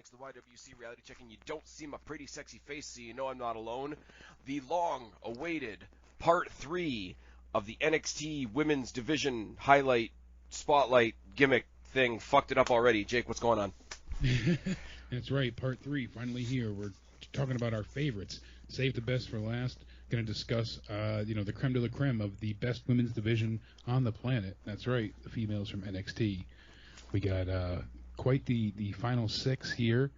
It's the YWC Reality Check, and you don't see my pretty sexy face, so you know I'm not alone. The long-awaited Part 3 of the NXT Women's Division highlight, spotlight, gimmick thing fucked it up already. Jake, what's going on? That's right, Part 3, finally here. We're talking about our favorites. Save the best for last. Going to discuss, the creme de la creme of the best women's division on the planet. That's right, the females from NXT. We got quite the final six here.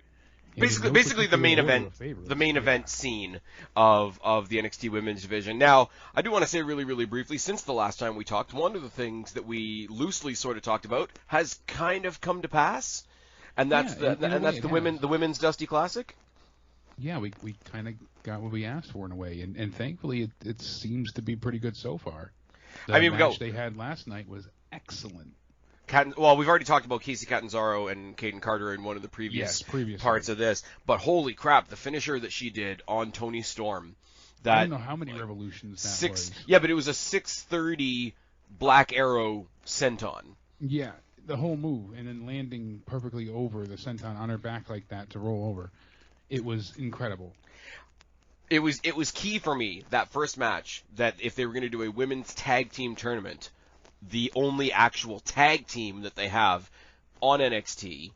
Basically the main event scene of the NXT Women's Division. Now, I do want to say really, really briefly, since the last time we talked, one of the things that we loosely sort of talked about has kind of come to pass, and that's the women's Dusty Classic. Yeah, we kind of got what we asked for in a way, and thankfully it seems to be pretty good so far. The match they had last night was excellent. We've already talked about Casey Catanzaro and Caden Carter in one of the previous parts of this, but holy crap, the finisher that she did on Toni Storm. I don't know how many revolutions that was. Yeah, but it was a 630 Black Arrow senton. Yeah, the whole move, and then landing perfectly over the senton on her back like that to roll over. It was incredible. It was key for me, that first match, that if they were going to do a women's tag team tournament, the only actual tag team that they have on NXT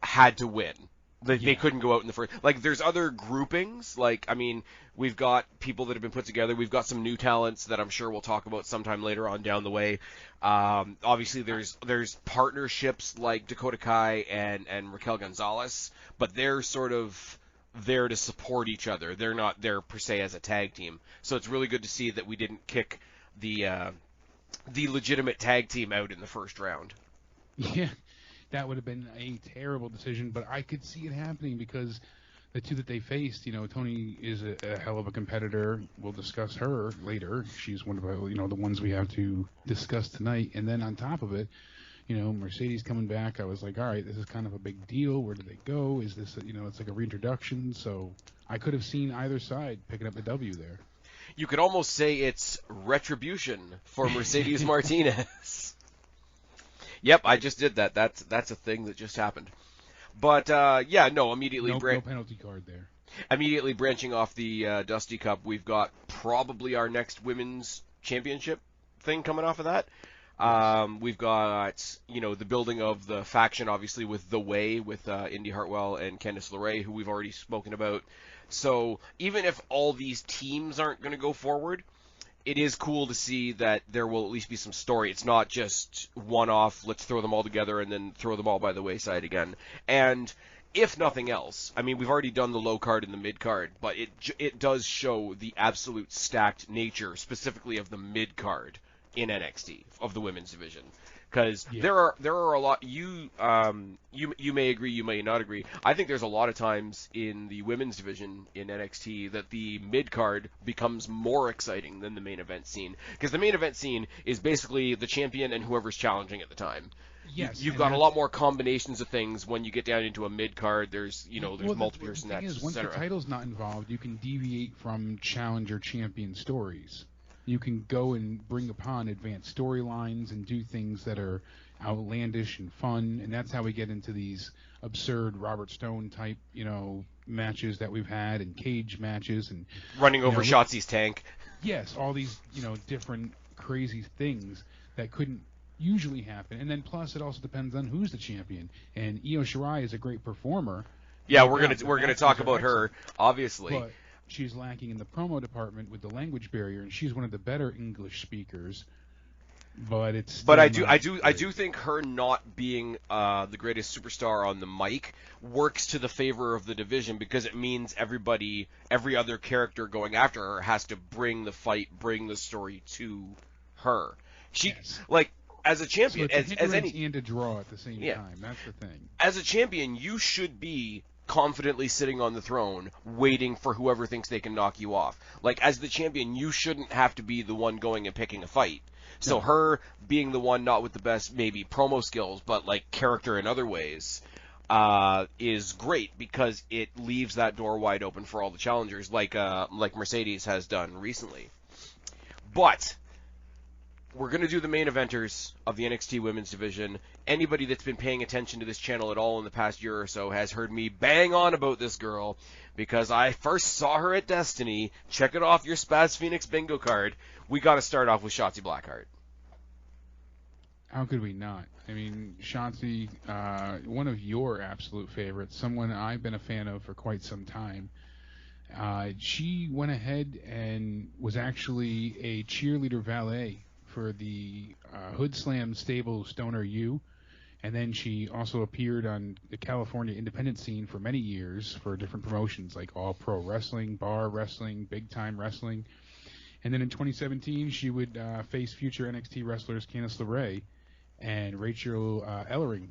had to win. They couldn't go out in the first. Like, there's other groupings. Like, I mean, we've got people that have been put together. We've got some new talents that I'm sure we'll talk about sometime later on down the way. Obviously, there's partnerships like Dakota Kai and Raquel Gonzalez, but they're sort of there to support each other. They're not there per se as a tag team. So it's really good to see that we didn't kick the legitimate tag team out in the first round. Yeah, that would have been a terrible decision, but I could see it happening because the two that they faced, Toni is a hell of a competitor. We'll discuss her later. She's one of the ones we have to discuss tonight. And then on top of it, Mercedes coming back, I was like, all right, this is kind of a big deal. Where do they go? Is this, it's like a reintroduction. So I could have seen either side picking up the W there. You could almost say it's retribution for Mercedes Martinez. Yep, I just did that. That's a thing that just happened. But immediately no penalty card there. Immediately branching off the Dusty Cup, we've got probably our next women's championship thing coming off of that. We've got the building of the faction, obviously with The Way, with Indy Hartwell and Candice LeRae, who we've already spoken about. So even if all these teams aren't going to go forward, it is cool to see that there will at least be some story. It's not just one-off, let's throw them all together and then throw them all by the wayside again. And if nothing else, I mean, we've already done the low card and the mid card, but it does show the absolute stacked nature, specifically of the mid card in NXT, of the women's division. Because there are a lot. You may agree, you may not agree. I think there's a lot of times in the women's division in NXT that the mid card becomes more exciting than the main event scene. Because the main event scene is basically the champion and whoever's challenging at the time. Yes, you've got a lot more combinations of things when you get down into a mid card. There's multiple person matches, once the title's not involved, you can deviate from challenger champion stories. You can go and bring upon advanced storylines and do things that are outlandish and fun, and that's how we get into these absurd Robert Stone type, matches that we've had, and cage matches, and running over Shotzi's tank. Yes, all these, different crazy things that couldn't usually happen, and then plus it also depends on who's the champion. And Io Shirai is a great performer. Yeah, we're gonna talk about her, obviously. But she's lacking in the promo department with the language barrier, and she's one of the better English speakers. But I do think her not being the greatest superstar on the mic works to the favor of the division, because it means every other character going after her has to bring the fight, bring the story to her. As a champion, so as any and a draw at the same time. That's the thing. As a champion, you should be confidently sitting on the throne, waiting for whoever thinks they can knock you off. Like, as the champion, you shouldn't have to be the one going and picking a fight. So her being the one not with the best maybe promo skills, but like character in other ways, is great, because it leaves that door wide open for all the challengers, like Mercedes has done recently. But we're going to do the main eventers of the NXT Women's Division. Anybody that's been paying attention to this channel at all in the past year or so has heard me bang on about this girl because I first saw her at Destiny. Check it off your Spaz Phoenix bingo card. We got to start off with Shotzi Blackheart. How could we not? I mean, Shotzi, one of your absolute favorites, someone I've been a fan of for quite some time. She went ahead and was actually a cheerleader valet for the Hood Slam stable Stoner U, and then she also appeared on the California independent scene for many years for different promotions like All Pro Wrestling, Bar Wrestling, Big Time Wrestling, and then in 2017 she would face future NXT wrestlers Candice LeRae and Rachel Ellering,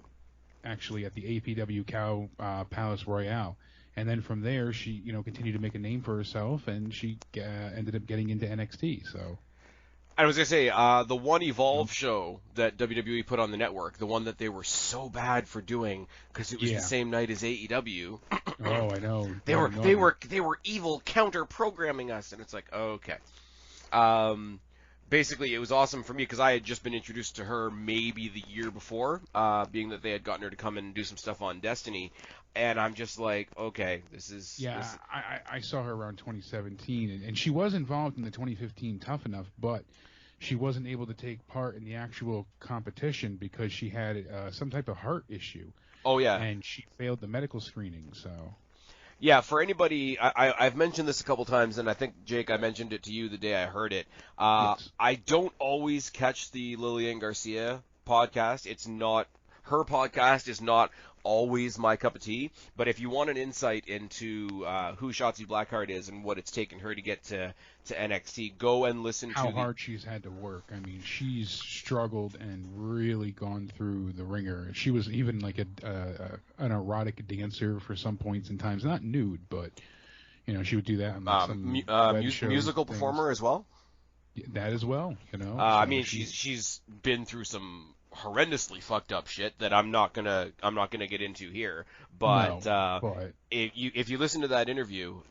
actually at the APW Cow Palace Royale. And then from there, she, continued to make a name for herself, and she ended up getting into NXT. So, I was gonna say the One Evolve show that WWE put on the network, the one that they were so bad for doing because it was the same night as AEW. Oh, I know. They were evil counter programming us, and it's like, okay. Basically, it was awesome for me because I had just been introduced to her maybe the year before, being that they had gotten her to come and do some stuff on Destiny. And I'm just like, okay, this is... Yeah, I saw her around 2017, and she was involved in the 2015 Tough Enough, but she wasn't able to take part in the actual competition because she had some type of heart issue. Oh, yeah. And she failed the medical screening, so... Yeah, for anybody, I've mentioned this a couple times, and I think, Jake, I mentioned it to you the day I heard it. Yes. I don't always catch the Lillian Garcia podcast. Her podcast is not always my cup of tea, but if you want an insight into who Shotzi Blackheart is and what it's taken her to get to NXT, go and listen to how hard she's had to work. I mean, she's struggled and really gone through the ringer. She was even like an erotic dancer for some points and times, not nude, but she would do that on some musical performer as well. That as well, So I mean, she's been through some horrendously fucked up shit that I'm not gonna get into here. But, if you listen to that interview,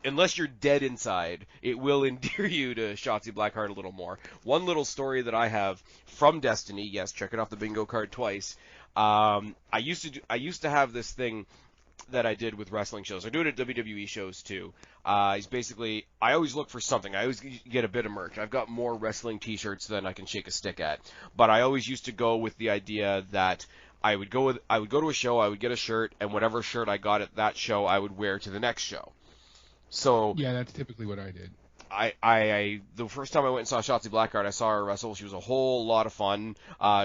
unless you're dead inside, it will endear you to Shotzi Blackheart a little more. One little story that I have from Destiny, yes, check it off the bingo card twice. I used to have this thing that I did with wrestling shows. I do it at WWE shows too. It's basically, I always look for something. I always get a bit of merch. I've got more wrestling t-shirts than I can shake a stick at. But I always used to go with the idea that I would go to a show, I would get a shirt, and whatever shirt I got at that show, I would wear to the next show. So yeah, that's typically what I did. The first time I went and saw Shotzi Blackheart, I saw her wrestle. She was a whole lot of fun.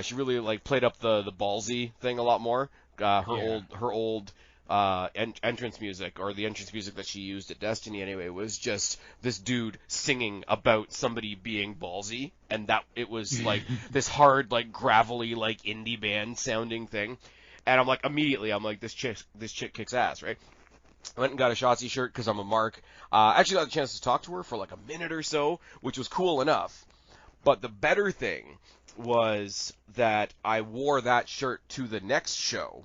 She really played up the ballsy thing a lot more. Her old entrance music, or the entrance music that she used at Destiny anyway, was just this dude singing about somebody being ballsy, and that it was like this hard, gravelly, indie band sounding thing. And I'm like, immediately, this chick kicks ass, right? I went and got a Shotzi shirt because I'm a mark. Actually got a chance to talk to her for a minute or so, which was cool enough. But the better thing was that I wore that shirt to the next show.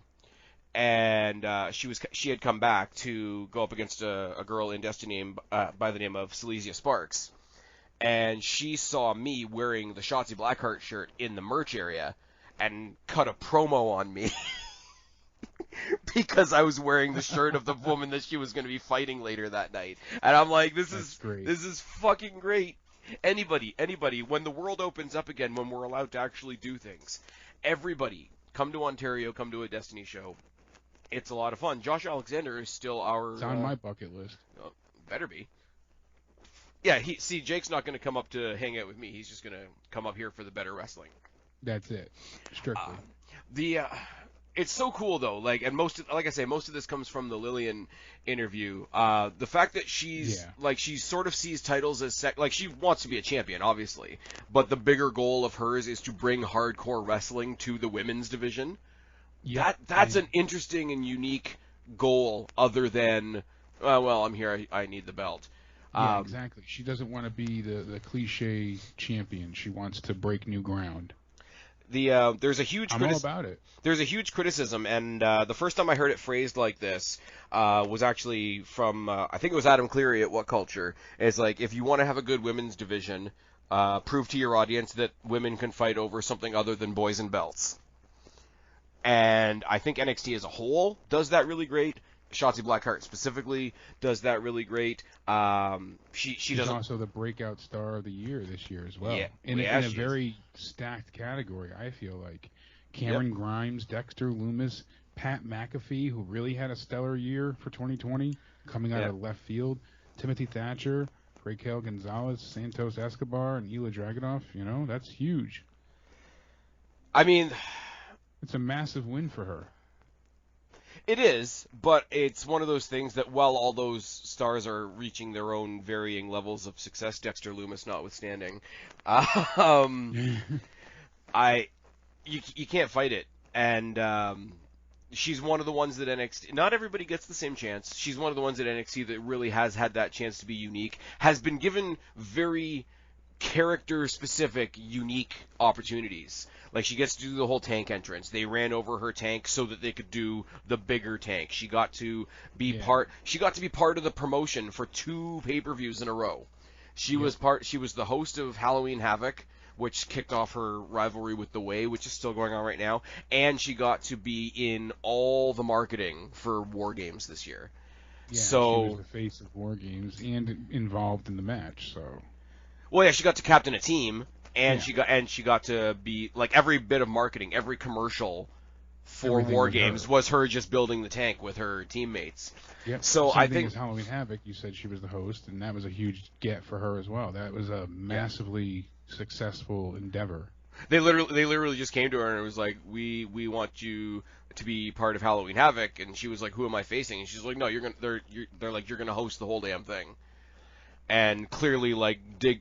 And she had come back to go up against a girl in Destiny by the name of Silesia Sparks, and she saw me wearing the Shotzi Blackheart shirt in the merch area and cut a promo on me because I was wearing the shirt of the woman that she was going to be fighting later that night. And I'm like, this is fucking great. Anybody, when the world opens up again, when we're allowed to actually do things, everybody, come to Ontario, come to a Destiny show. It's a lot of fun. Josh Alexander is still our... It's on my bucket list. Better be. Yeah, Jake's not going to come up to hang out with me. He's just going to come up here for the better wrestling. That's it. Strictly. It's so cool, though. And most of this comes from the Lillian interview. The fact that she's, she sort of sees titles as... she wants to be a champion, obviously. But the bigger goal of hers is to bring hardcore wrestling to the women's division. Yeah, that's an interesting and unique goal, other than, I'm here, I need the belt. Yeah, exactly. She doesn't want to be the cliche champion. She wants to break new ground. There's a huge I'm all about it. There's a huge criticism, and the first time I heard it phrased like this was actually from I think it was Adam Cleary at What Culture. It's like, if you want to have a good women's division, prove to your audience that women can fight over something other than boys and belts. And I think NXT as a whole does that really great. Shotzi Blackheart specifically does that really great. She's also the breakout star of the year this year as well. Yeah, in a very stacked category, I feel like. Cameron Grimes, Dexter Lumis, Pat McAfee, who really had a stellar year for 2020, coming out of left field. Timothy Thatcher, Raquel Gonzalez, Santos Escobar, and Ilya Dragunov. You know, that's huge. I mean, it's a massive win for her. It is, but it's one of those things that while all those stars are reaching their own varying levels of success, Dexter Lumis notwithstanding, you can't fight it. And she's one of the ones that NXT, not everybody gets the same chance. She's one of the ones at NXT that really has had that chance to be unique, has been given very character-specific, unique opportunities. Like, she gets to do the whole tank entrance. They ran over her tank so that they could do the bigger tank. She got to be part of the promotion for 2 pay-per-views in a row. She was the host of Halloween Havoc, which kicked off her rivalry with The Way, which is still going on right now, and she got to be in all the marketing for War Games this year. Yeah, so she was the face of War Games and involved in the match, so. Well, yeah, she got to captain a team, and she got to be like every bit of marketing, every commercial for War Games was her just building the tank with her teammates. Yep. So Same I thing think as Halloween Havoc, you said she was the host, and that was a huge get for her as well. That was a massively successful endeavor. They literally just came to her and it was like, we want you to be part of Halloween Havoc, and she was like, who am I facing? And she's like, no, they're like, you're gonna host the whole damn thing. And clearly, like,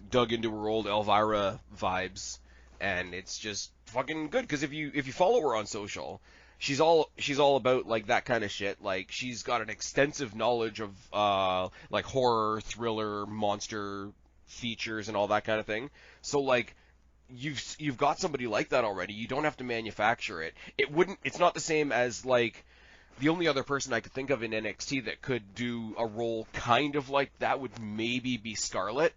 dug into her old Elvira vibes, and it's just fucking good. Because if you follow her on social, she's all about like that kind of shit. Like, she's got an extensive knowledge of like horror, thriller, monster features, and all that kind of thing. So like, you've got somebody like that already. You don't have to manufacture it. It's not the same as like. The only other person I could think of in NXT that could do a role kind of like that would maybe be Scarlett.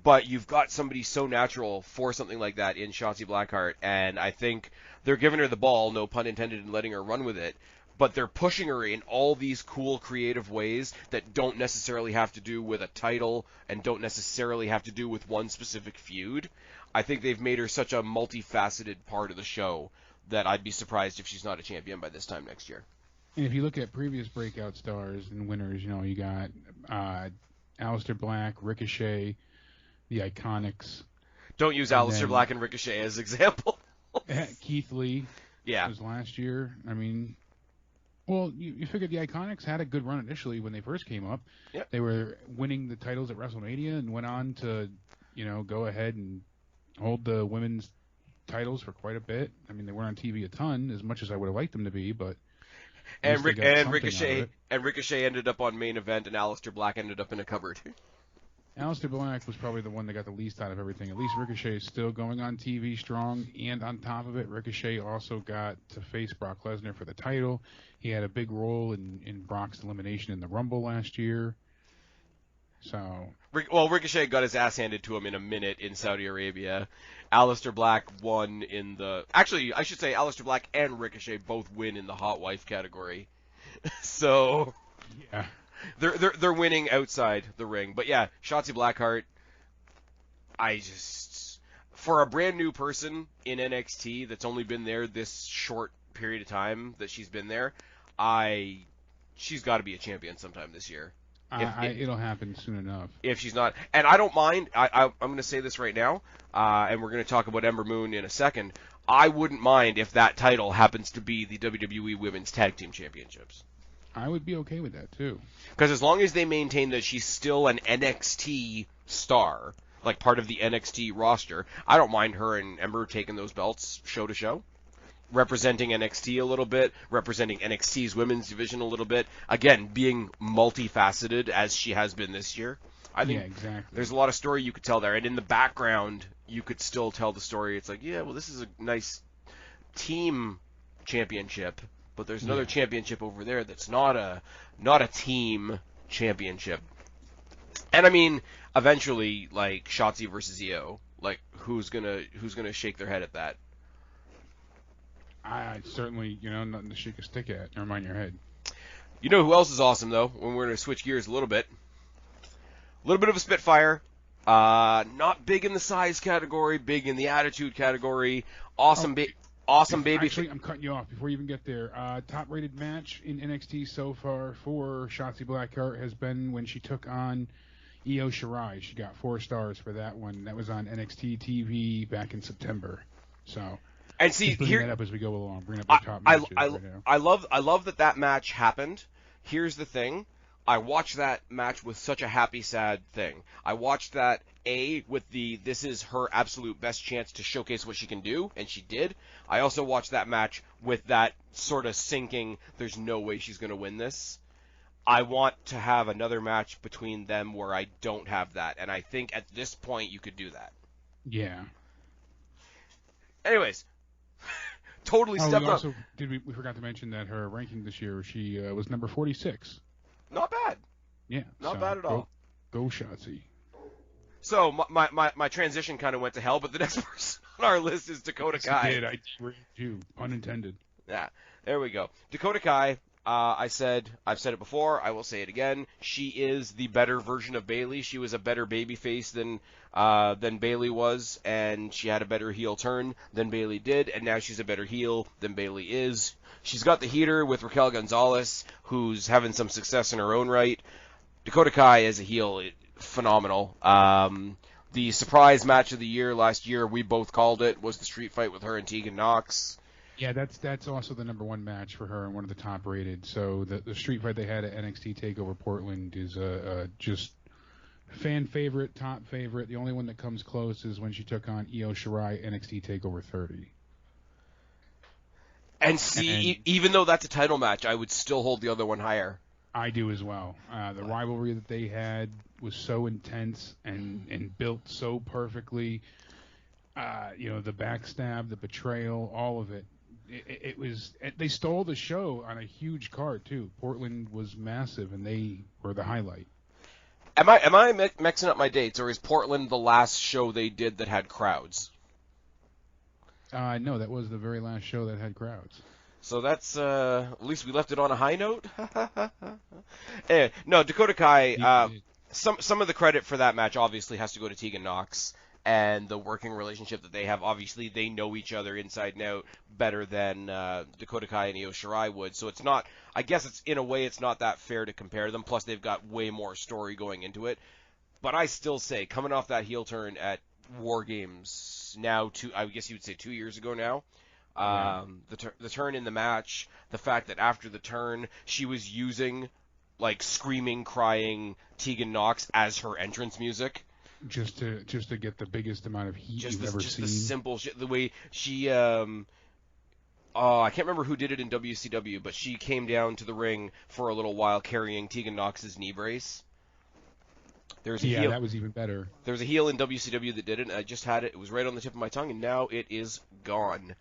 But you've got somebody so natural for something like that in Shotzi Blackheart, and I think they're giving her the ball, no pun intended, and letting her run with it. But they're pushing her in all these cool, creative ways that don't necessarily have to do with a title and don't necessarily have to do with one specific feud. I think they've made her such a multifaceted part of the show that I'd be surprised if she's not a champion by this time next year. And if you look at previous breakout stars and winners, you know, you got Aleister Black, Ricochet, the Iconics. Don't use Aleister Black and Ricochet as example. Keith Lee was last year. I mean, well, you figured the Iconics had a good run initially when they first came up. Yep. They were winning the titles at WrestleMania and went on to, you know, go ahead and hold the women's titles for quite a bit. I mean, they weren't on TV a ton, as much as I would have liked them to be, but... And Ricochet ended up on main event, and Aleister Black ended up in a cupboard. Aleister Black was probably the one that got the least out of everything. At least Ricochet is still going on TV strong, and on top of it, Ricochet also got to face Brock Lesnar for the title. He had a big role in Brock's elimination in the Rumble last year. So, well, Ricochet got his ass handed to him in a minute in Saudi Arabia. Aleister Black won in the... Actually, I should say Aleister Black and Ricochet both win in the hot wife category. So, yeah, they're winning outside the ring. But yeah, Shotzi Blackheart, for a brand new person in NXT that's only been there this short period of time that she's been there, she's got to be a champion sometime this year. It'll happen soon enough. If she's not, and I don't mind. I'm going to say this right now, and we're going to talk about Ember Moon in a second. I wouldn't mind if that title happens to be the WWE Women's Tag Team Championships. I would be okay with that too. Because as long as they maintain that she's still an NXT star, like part of the NXT roster, I don't mind her and Ember taking those belts show to show. Representing NXT a little bit, representing NXT's women's division a little bit. Again, being multifaceted as she has been this year. I think there's a lot of story you could tell there. And in the background, you could still tell the story. It's like, yeah, well, this is a nice team championship, but there's another championship over there that's not a team championship. And I mean, eventually, like Shotzi versus Io, like who's gonna shake their head at that? I certainly, nothing to shake a stick at. Never mind your head. You know who else is awesome though? When we're gonna switch gears a little bit of a spitfire. Not big in the size category, big in the attitude category. Awesome baby. Actually, I'm cutting you off before you even get there. Top-rated match in NXT so far for Shotzi Blackheart has been when she took on Io Shirai. She got 4 stars for that one. That was on NXT TV back in September. So, and see, bring that up as we go along. Bring up our top matches right now. I love that match happened. Here's the thing. I watched that match with such a happy, sad thing. I watched that, with this is her absolute best chance to showcase what she can do, and she did. I also watched that match with that sort of sinking, there's no way she's going to win this. I want to have another match between them where I don't have that, and I think at this point you could do that. Yeah. Anyways, totally stepped up. We forgot to mention that her ranking this year, she was number 46. Not bad. Yeah. Not bad at all. Go Shotzi. So my transition kind of went to hell, but the next person on our list is Dakota Kai. Did I read you? Pun intended. Yeah. There we go. Dakota Kai. I've said it before. I will say it again. She is the better version of Bayley. She was a better babyface than Bayley was, and she had a better heel turn than Bayley did, and now she's a better heel than Bayley is. She's got the heater with Raquel Gonzalez, who's having some success in her own right. Dakota Kai as a heel, phenomenal. The surprise match of the year last year, we both called it, was the street fight with her and Tegan Nox. Yeah, that's also the number 1 match for her and one of the top rated. So the street fight they had at NXT TakeOver Portland is just fan favorite, top favorite. The only one that comes close is when she took on Io Shirai NXT TakeOver 30. And even though that's a title match, I would still hold the other one higher. I do as well. The rivalry that they had was so intense and built so perfectly. The backstab, the betrayal, all of it. It was. They stole the show on a huge card too. Portland was massive, and they were the highlight. Am I mixing up my dates, or is Portland the last show they did that had crowds? No, that was the very last show that had crowds. So that's at least we left it on a high note. No, Dakota Kai. Some of the credit for that match obviously has to go to Tegan Nox and the working relationship that they have. Obviously, they know each other inside and out better than Dakota Kai and Io Shirai would. So it's not. I guess it's in a way it's not that fair to compare them. Plus, they've got way more story going into it. But I still say, coming off that heel turn at War Games now, I guess you would say 2 years ago now. The turn in the match, the fact that after the turn she was using like screaming, crying Tegan Nox as her entrance music, just to get the biggest amount of heat you've ever seen. The simple shit, the way she I can't remember who did it in WCW, but she came down to the ring for a little while carrying Tegan Nox's knee brace. Heel, that was even better. There was a heel in WCW that did it, and I just had it. It was right on the tip of my tongue, and now it is gone.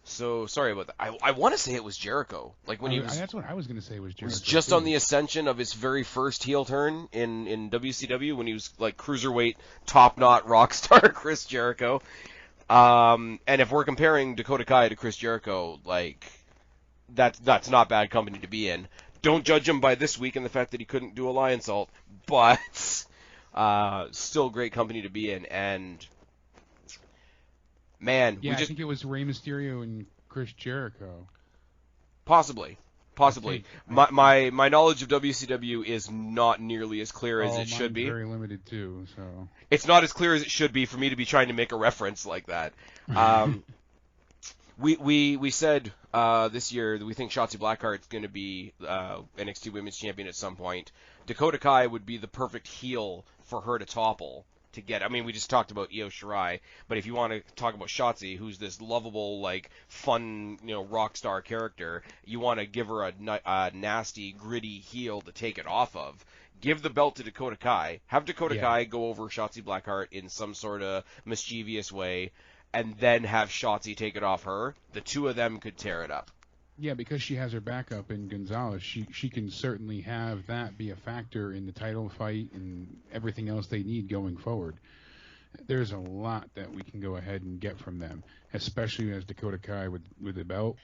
So sorry about that. I want to say it was Jericho. Like when he was. That's what I was going to say was Jericho. Was just on the ascension of his very first heel turn in WCW when he was like cruiserweight top knot rock star Chris Jericho. And if we're comparing Dakota Kai to Chris Jericho, like that's not bad company to be in. Don't judge him by this week and the fact that he couldn't do a lion salt, but still great company to be in. And man, I think it was Rey Mysterio and Chris Jericho. Possibly. My knowledge of WCW is not nearly as clear as it should be. Very limited too, so it's not as clear as it should be for me to be trying to make a reference like that. We said this year that we think Shotzi Blackheart's going to be NXT Women's Champion at some point. Dakota Kai would be the perfect heel for her to topple. To get, I mean, we just talked about Io Shirai, but if you want to talk about Shotzi, who's this lovable, like, fun, rock star character, you want to give her a nasty, gritty heel to take it off of. Give the belt to Dakota Kai. Have Dakota Kai go over Shotzi Blackheart in some sort of mischievous way, and then have Shotzi take it off her. The two of them could tear it up. Yeah, because she has her backup in Gonzalez, she can certainly have that be a factor in the title fight and everything else they need going forward. There's a lot that we can go ahead and get from them, especially as Dakota Kai with the belt.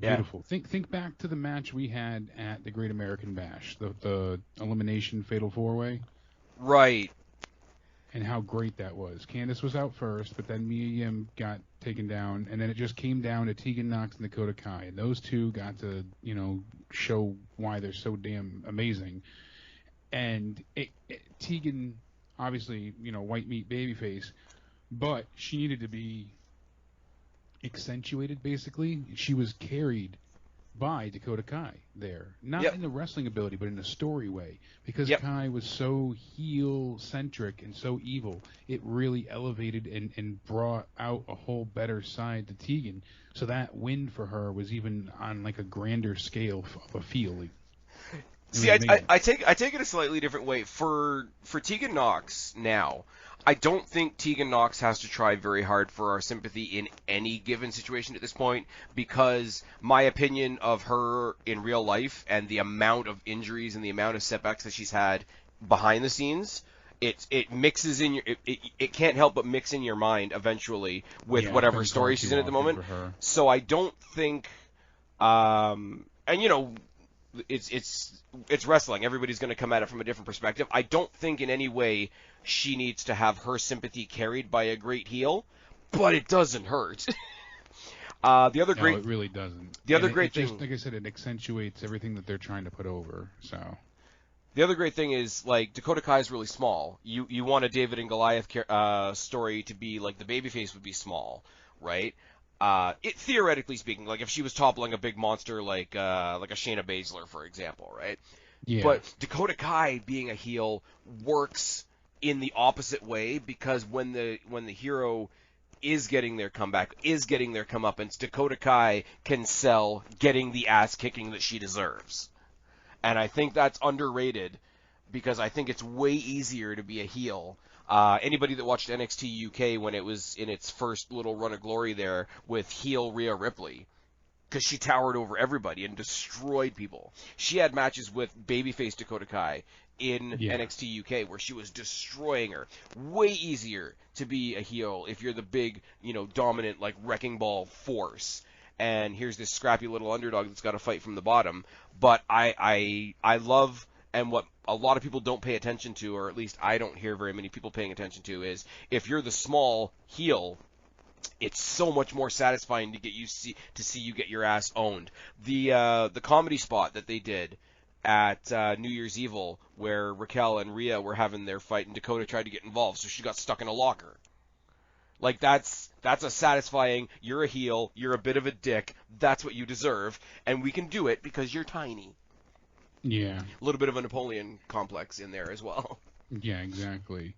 Yeah. Beautiful. Think back to the match we had at the Great American Bash, the elimination fatal 4-way. Right. And how great that was. Candice was out first, but then Mia Yim got taken down, and then it just came down to Tegan Nox and Dakota Kai. And those two got to, show why they're so damn amazing. And Tegan, obviously, white meat babyface, but she needed to be accentuated, basically. She was carried by Dakota Kai there. Not in the wrestling ability, but in a story way. Because Kai was so heel-centric and so evil, it really elevated and brought out a whole better side to Tegan. So that win for her was even on like a grander scale of a feel. See, I take it a slightly different way. For Tegan Nox now, I don't think Tegan Nox has to try very hard for our sympathy in any given situation at this point, because my opinion of her in real life and the amount of injuries and the amount of setbacks that she's had behind the scenes, it mixes in your it can't help but mix in your mind eventually with whatever story she's in at the moment. So I don't think it's wrestling. Everybody's going to come at it from a different perspective. I don't think in any way she needs to have her sympathy carried by a great heel, but it doesn't hurt. It really doesn't. The other great thing, just, like I said, it accentuates everything that they're trying to put over. So the other great thing is, like, Dakota Kai is really small. You want a David and Goliath story to be like the babyface would be small, right? Theoretically speaking, like if she was toppling a big monster like a Shayna Baszler, for example, right? Yeah. But Dakota Kai being a heel works in the opposite way, because when the hero is getting their comeback, is getting their comeuppance, Dakota Kai can sell getting the ass kicking that she deserves. And I think that's underrated, because I think it's way easier to be a heel. Anybody that watched NXT UK when it was in its first little run of glory there with heel Rhea Ripley, because she towered over everybody and destroyed people. She had matches with babyface Dakota Kai in NXT UK where she was destroying her. Way easier to be a heel if you're the big, dominant, like, wrecking ball force. And here's this scrappy little underdog that's got to fight from the bottom. But I love, and what a lot of people don't pay attention to, or at least I don't hear very many people paying attention to, is if you're the small heel, it's so much more satisfying to see you get your ass owned. The comedy spot that they did at New Year's Evil, where Raquel and Rhea were having their fight and Dakota tried to get involved, so she got stuck in a locker. Like, that's a satisfying, you're a heel, you're a bit of a dick, that's what you deserve, and we can do it because you're tiny. Yeah. A little bit of a Napoleon complex in there as well. Yeah, exactly.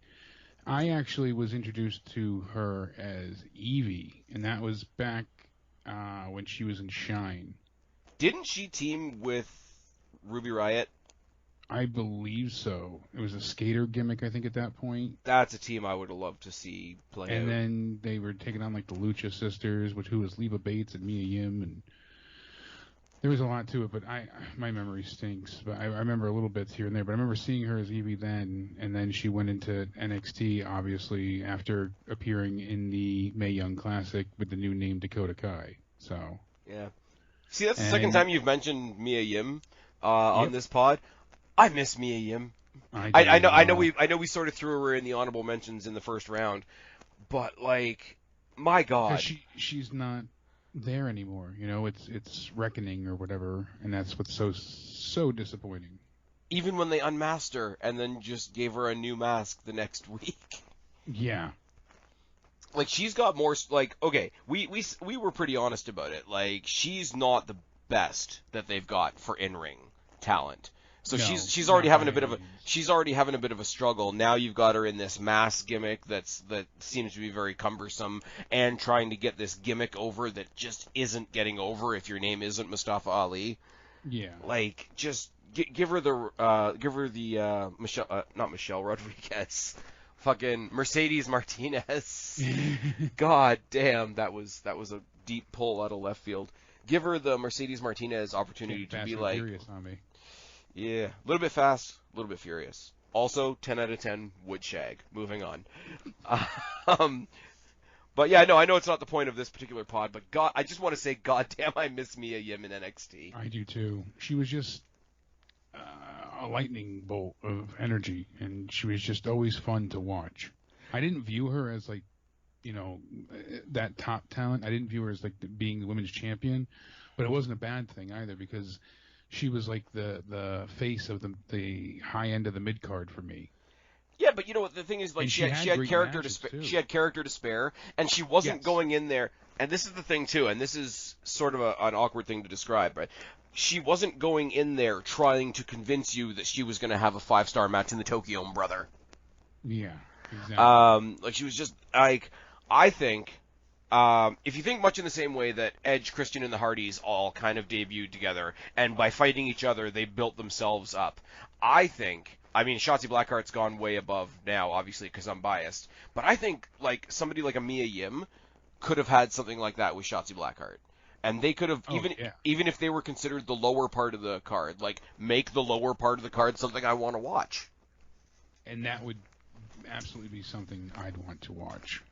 I actually was introduced to her as Evie, and that was back when she was in Shine. Didn't she team with Ruby Riott? I believe so. It was a skater gimmick, I think, at that point. That's a team I would have loved to see play out. And then they were taking on, like, the Lucha Sisters, who was Leva Bates and Mia Yim, and there was a lot to it, but my memory stinks. But I remember a little bit here and there. But I remember seeing her as Evie then, and then she went into NXT, obviously, after appearing in the Mae Young Classic with the new name Dakota Kai. So yeah. See, that's the second time you've mentioned Mia Yim on this pod. I miss Mia Yim. I know we sort of threw her in the honorable mentions in the first round, but like, my God, she's not there anymore. It's Reckoning or whatever, and that's what's so disappointing. Even when they unmasked her and then just gave her a new mask the next week. Yeah. Like, she's got more, like, okay, we were pretty honest about it. Like, she's not the best that they've got for in-ring talent. So no, she's already having a bit of a struggle. Now you've got her in this mask gimmick that seems to be very cumbersome, and trying to get this gimmick over that just isn't getting over if your name isn't Mustafa Ali. Yeah. Like, just give her the not Michelle Rodriguez, fucking Mercedes Martinez. God damn, that was a deep pull out of left field. Give her the Mercedes Martinez opportunity to be like, furious on me. Yeah, a little bit fast, a little bit furious. Also, 10 out of 10 would shag. Moving on. But yeah, no, I know it's not the point of this particular pod, but God, I just want to say, goddamn, I miss Mia Yim in NXT. I do too. She was just a lightning bolt of energy, and she was just always fun to watch. I didn't view her as like, that top talent. I didn't view her as like being the women's champion, but it wasn't a bad thing either because she was like the face of the high end of the mid card for me. Yeah, but you know what the thing is, like she had character she had character to spare, and she wasn't going in there. And this is the thing too, and this is sort of an awkward thing to describe, right? She wasn't going in there trying to convince you that she was going to have a 5-star match in the Tokyo Brother. Yeah, exactly. Like she was just like, I think, if you think much in the same way that Edge, Christian, and the Hardys all kind of debuted together, and by fighting each other, they built themselves up. I think, I mean, Shotzi Blackheart's gone way above now, obviously, because I'm biased, but I think, like, somebody like a Mia Yim could have had something like that with Shotzi Blackheart. And they could have, even if they were considered the lower part of the card, like, make the lower part of the card something I want to watch. And that would absolutely be something I'd want to watch.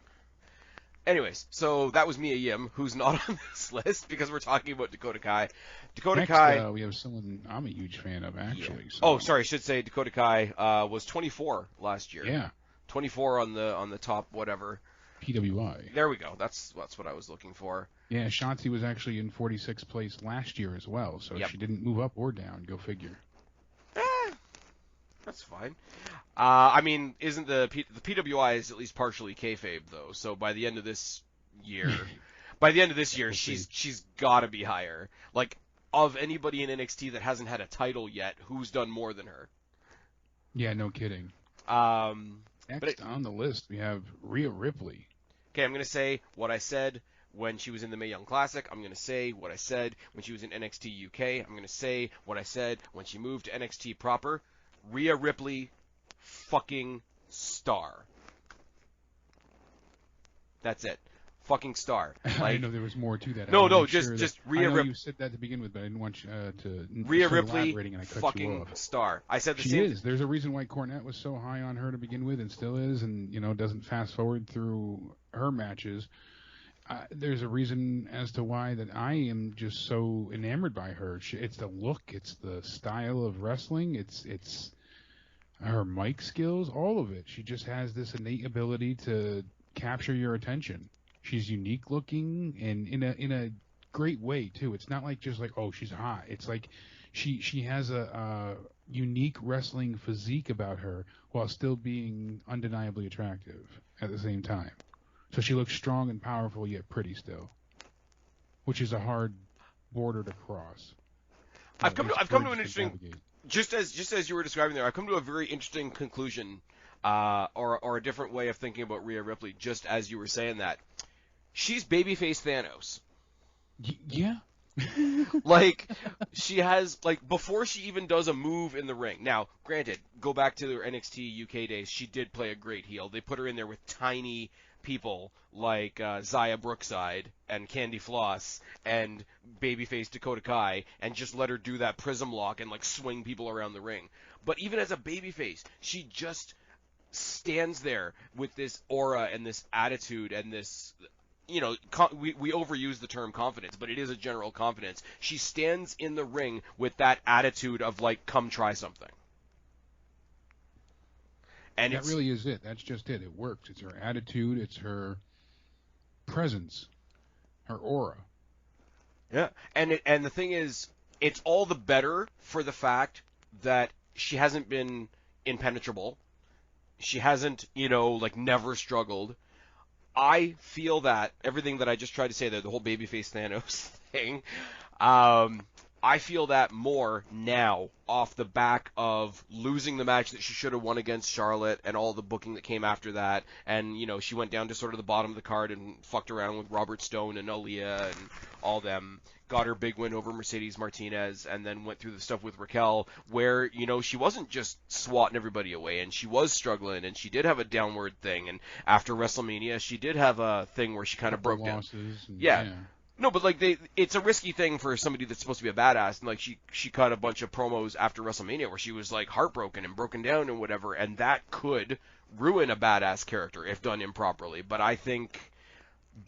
Anyways, so that was Mia Yim, who's not on this list because we're talking about Dakota Kai. Next, Kai, we have someone I'm a huge fan of, actually. Yeah. So. Oh, sorry, I should say Dakota Kai was 24 last year. Yeah. 24 on the top whatever. PWI. There we go. That's what I was looking for. Yeah, Shotzi was actually in 46th place last year as well, so she didn't move up or down. Go figure. That's fine. I mean, isn't the PWI is at least partially kayfabe though? So by the end of this year, she's got to be higher. Like of anybody in NXT that hasn't had a title yet, who's done more than her? Yeah, no kidding. Next on the list we have Rhea Ripley. Okay, I'm gonna say what I said when she was in the Mae Young Classic. I'm gonna say what I said when she was in NXT UK. I'm gonna say what I said when she moved to NXT proper. Rhea Ripley, fucking star. That's it. Fucking star. Like, I didn't know there was more to that. No, just Rhea Ripley. You said that to begin with, but I didn't want you to Rhea Ripley, and I cut fucking you off. star. I said the she same. She is. There's a reason why Cornette was so high on her to begin with, and still is, and doesn't fast forward through her matches. There's a reason as to why that I am just so enamored by her. It's the look, it's the style of wrestling, it's her mic skills, all of it. She just has this innate ability to capture your attention. She's unique looking and in a great way too. It's not like just like, oh, she's hot. It's like she has a unique wrestling physique about her while still being undeniably attractive at the same time. So she looks strong and powerful yet pretty still, which is a hard border to cross. I've come to an interesting, just as you were describing there, I've come to a very interesting conclusion, or a different way of thinking about Rhea Ripley. Just as you were saying that, she's babyface Thanos. Yeah. Like she has, like, before she even does a move in the ring. Now, granted, go back to her NXT UK days, she did play a great heel. They put her in there with tiny people like Xia Brookside and Candy Floss and babyface Dakota Kai and just let her do that prism lock and like swing people around the ring. But even as a babyface, she just stands there with this aura and this attitude and this, we overuse the term confidence, but it is a general confidence. She stands in the ring with that attitude of like, come try something. And that really is it. That's just it. It works. It's her attitude. It's her presence, her aura. Yeah, and the thing is, it's all the better for the fact that she hasn't been impenetrable. She hasn't, never struggled. I feel that everything that I just tried to say there, the whole babyface Thanos thing, I feel that more now off the back of losing the match that she should have won against Charlotte and all the booking that came after that. And, she went down to sort of the bottom of the card and fucked around with Robert Stone and Aaliyah and all them. Got her big win over Mercedes Martinez and then went through the stuff with Raquel where, she wasn't just swatting everybody away and she was struggling and she did have a downward thing. And after WrestleMania, she did have a thing where she kind of broke down. Losses. Yeah. No, but like it's a risky thing for somebody that's supposed to be a badass, and like she cut a bunch of promos after WrestleMania where she was like heartbroken and broken down and whatever, and that could ruin a badass character if done improperly. But I think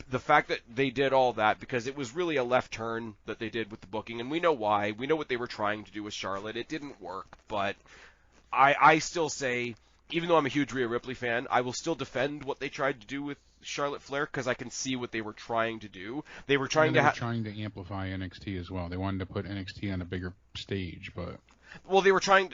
the fact that they did all that, because it was really a left turn that they did with the booking, and we know why. We know what they were trying to do with Charlotte. It didn't work, but I still say, even though I'm a huge Rhea Ripley fan, I will still defend what they tried to do with Charlotte Flair, because I can see what they were trying to do. They were trying to amplify NXT as well. They wanted to put NXT on a bigger stage, but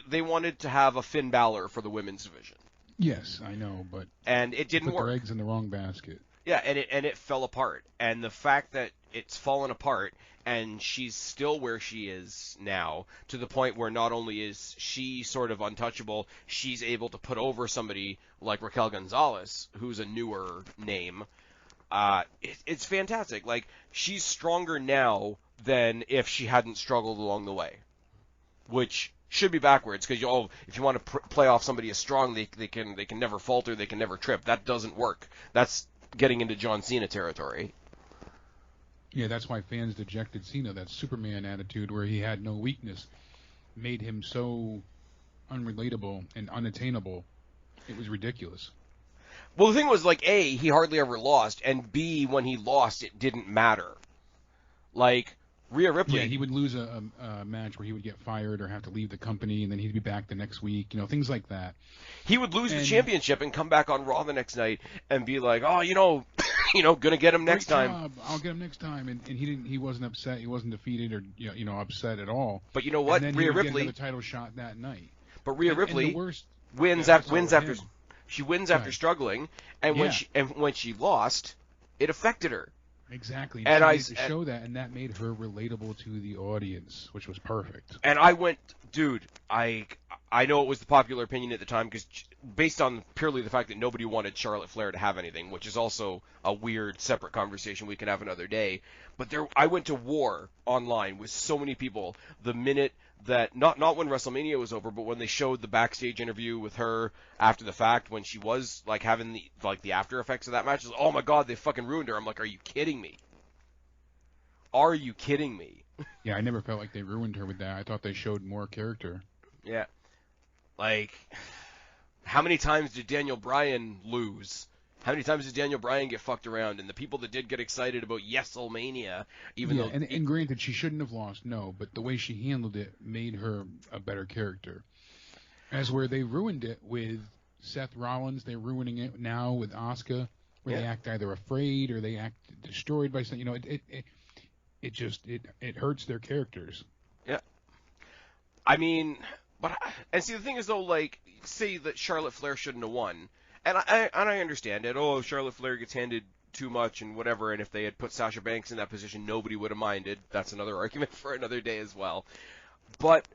they wanted to have a Finn Balor for the women's division. Yes, I know, but and it didn't work. Put their eggs in the wrong basket. Yeah, and it fell apart. And the fact that it's fallen apart and she's still where she is now, to the point where not only is she sort of untouchable, she's able to put over somebody like Raquel Gonzalez, who's a newer name. It's fantastic. Like, she's stronger now than if she hadn't struggled along the way, which should be backwards, because if you want to play off somebody as strong, they can never falter, they can never trip. That doesn't work. That's getting into John Cena territory. Yeah, that's why fans dejected Cena. That Superman attitude where he had no weakness made him so unrelatable and unattainable. It was ridiculous. Well, the thing was, like, A, he hardly ever lost, and B, when he lost, it didn't matter. Like, Rhea Ripley... Yeah, he would lose a match where he would get fired or have to leave the company, and then he'd be back the next week, things like that. He would lose the championship and come back on Raw the next night and be like, gonna get him next time. I'll get him next time. And he wasn't upset. He wasn't defeated or upset at all. But you know what? And then Rhea he would Ripley get another title shot that night. But Rhea Ripley wins after struggling, and when she lost, it affected her. Exactly. And I to show that, and that made her relatable to the audience, which was perfect. And I went, dude, I know it was the popular opinion at the time, because based on purely the fact that nobody wanted Charlotte Flair to have anything, which is also a weird separate conversation we can have another day. But I went to war online with so many people the minute that, not when WrestleMania was over, but when they showed the backstage interview with her after the fact, when she was like having the after effects of that match. Was, oh my God, they fucking ruined her. I'm like, are you kidding me? Are you kidding me? Yeah, I never felt like they ruined her with that. I thought they showed more character. Yeah. Like, how many times did Daniel Bryan lose? How many times did Daniel Bryan get fucked around? And the people that did get excited about WrestleMania, and granted, she shouldn't have lost, no, but the way she handled it made her a better character. As where they ruined it with Seth Rollins, they're ruining it now with Asuka, where they act either afraid or they act destroyed by something. It hurts their characters. Yeah. I mean, and see, the thing is, though, like, say that Charlotte Flair shouldn't have won. And I understand it. Oh, Charlotte Flair gets handed too much and whatever, and if they had put Sasha Banks in that position, nobody would have minded. That's another argument for another day as well. But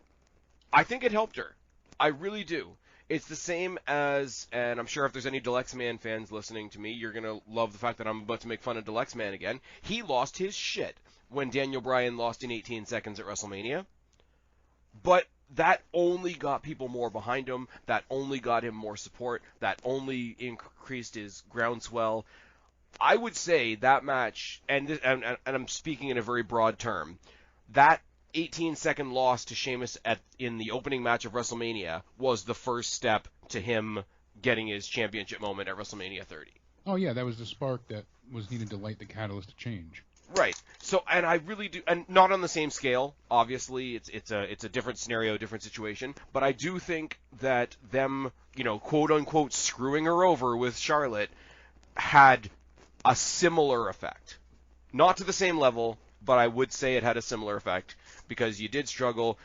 I think it helped her. I really do. It's the same as, and I'm sure if there's any Deluxe Man fans listening to me, you're going to love the fact that I'm about to make fun of Deluxe Man again. He lost his shit when Daniel Bryan lost in 18 seconds at WrestleMania. But that only got people more behind him. That only got him more support. That only increased his groundswell. I would say that match, and I'm speaking in a very broad term, that 18-second loss to Sheamus in the opening match of WrestleMania was the first step to him getting his championship moment at WrestleMania 30. Oh yeah, that was the spark that was needed to light the catalyst to change. Right. So, and I really do, and not on the same scale. Obviously, it's a different scenario, different situation. But I do think that them, quote unquote, screwing her over with Charlotte had a similar effect. Not to the same level, but I would say it had a similar effect because you did struggle.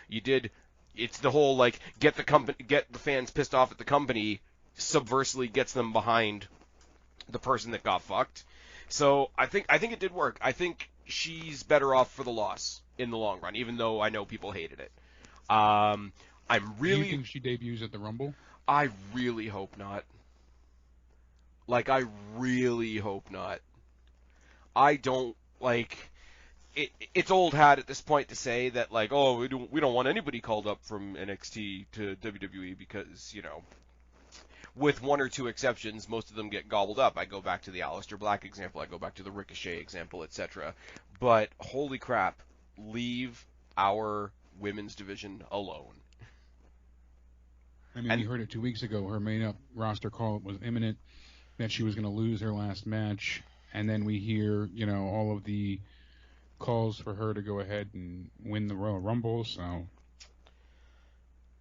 It's the whole like get the fans pissed off at the company, subversely gets them behind the person that got fucked. So I think it did work. I think she's better off for the loss in the long run, even though I know people hated it. Do you think she debuts at the Rumble? I really hope not. Like, I really hope not. I don't like it. It's old hat at this point to say that like, oh, we don't want anybody called up from NXT to WWE because with one or two exceptions, most of them get gobbled up. I go back to the Aleister Black example. I go back to the Ricochet example, etc. But holy crap, leave our women's division alone. I mean, we heard it 2 weeks ago. Her main roster call was imminent, that she was going to lose her last match. And then we hear, all of the calls for her to go ahead and win the Royal Rumble. So,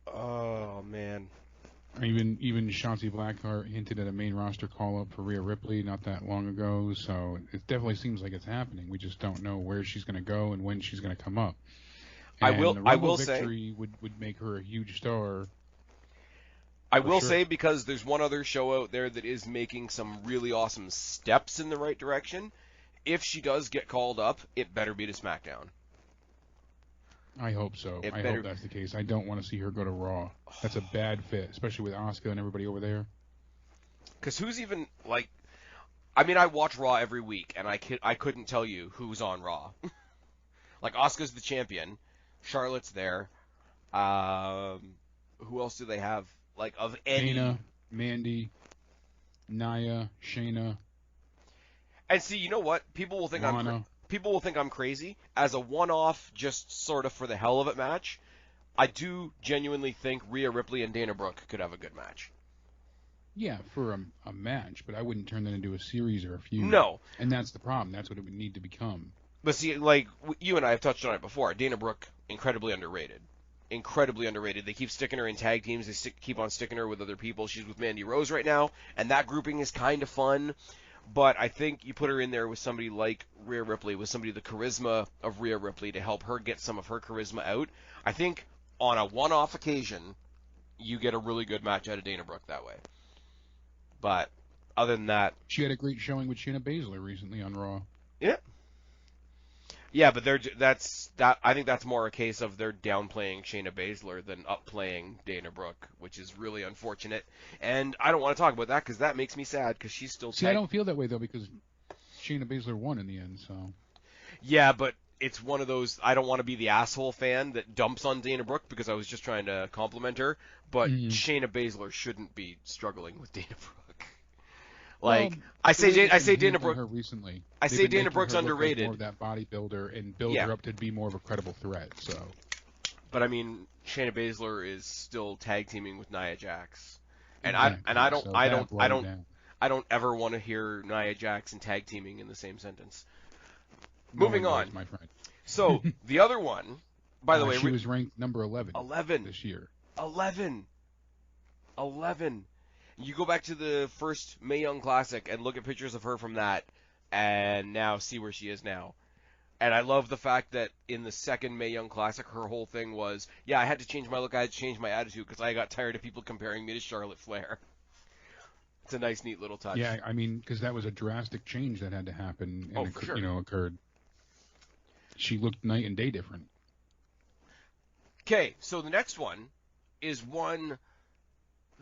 oh man, even Shotzi Blackheart hinted at a main roster call up for Rhea Ripley not that long ago. So it definitely seems like it's happening. We just don't know where she's going to go and when she's going to come up. And the Rumble victory would make her a huge star. I will say, because there's one other show out there that is making some really awesome steps in the right direction. If she does get called up, it better be to SmackDown. I hope so. I hope that's the case. I don't want to see her go to Raw. That's a bad fit, especially with Asuka and everybody over there. Because who's even, I watch Raw every week, and I couldn't tell you who's on Raw. Asuka's the champion. Charlotte's there. Who else do they have? Of any... Shayna, Mandy, Nia, Shayna. And see, you know what? People will think I'm crazy. As a one-off, just sort of for the hell of it match, I do genuinely think Rhea Ripley and Dana Brooke could have a good match. Yeah, for a match, but I wouldn't turn that into a series or a feud. No. And that's the problem. That's what it would need to become. But see, you and I have touched on it before. Dana Brooke, incredibly underrated. Incredibly underrated. They keep sticking her in tag teams. They keep on sticking her with other people. She's with Mandy Rose right now, and that grouping is kind of fun. But I think you put her in there with somebody like Rhea Ripley, with somebody the charisma of Rhea Ripley to help her get some of her charisma out. I think on a one-off occasion, you get a really good match out of Dana Brooke that way. But other than that... She had a great showing with Shayna Baszler recently on Raw. Yeah. Yeah, but I think that's more a case of they're downplaying Shayna Baszler than upplaying Dana Brooke, which is really unfortunate. And I don't want to talk about that because that makes me sad because she's still... See, I don't feel that way, though, because Shayna Baszler won in the end, so... Yeah, but it's one of those... I don't want to be the asshole fan that dumps on Dana Brooke because I was just trying to compliment her, but Shayna Baszler shouldn't be struggling with Dana Brooke. I say Dana Brooke. Her recently. I say Dana Brooke's underrated. More of that bodybuilder and build her up to be more of a credible threat. So, but I mean, Shayna Baszler is still tag teaming with Nia Jax, and exactly. I don't ever want to hear Nia Jax and tag teaming in the same sentence. Moving on, my friend. So the other one, by the way, she was ranked number 11 this year. 11. You go back to the first Mae Young Classic and look at pictures of her from that, and now see where she is now. And I love the fact that in the second Mae Young Classic, her whole thing was, I had to change my look, I had to change my attitude, because I got tired of people comparing me to Charlotte Flair. It's a nice, neat little touch. Yeah, I mean, because that was a drastic change that had to happen, and occurred. She looked night and day different. Okay, so the next one is one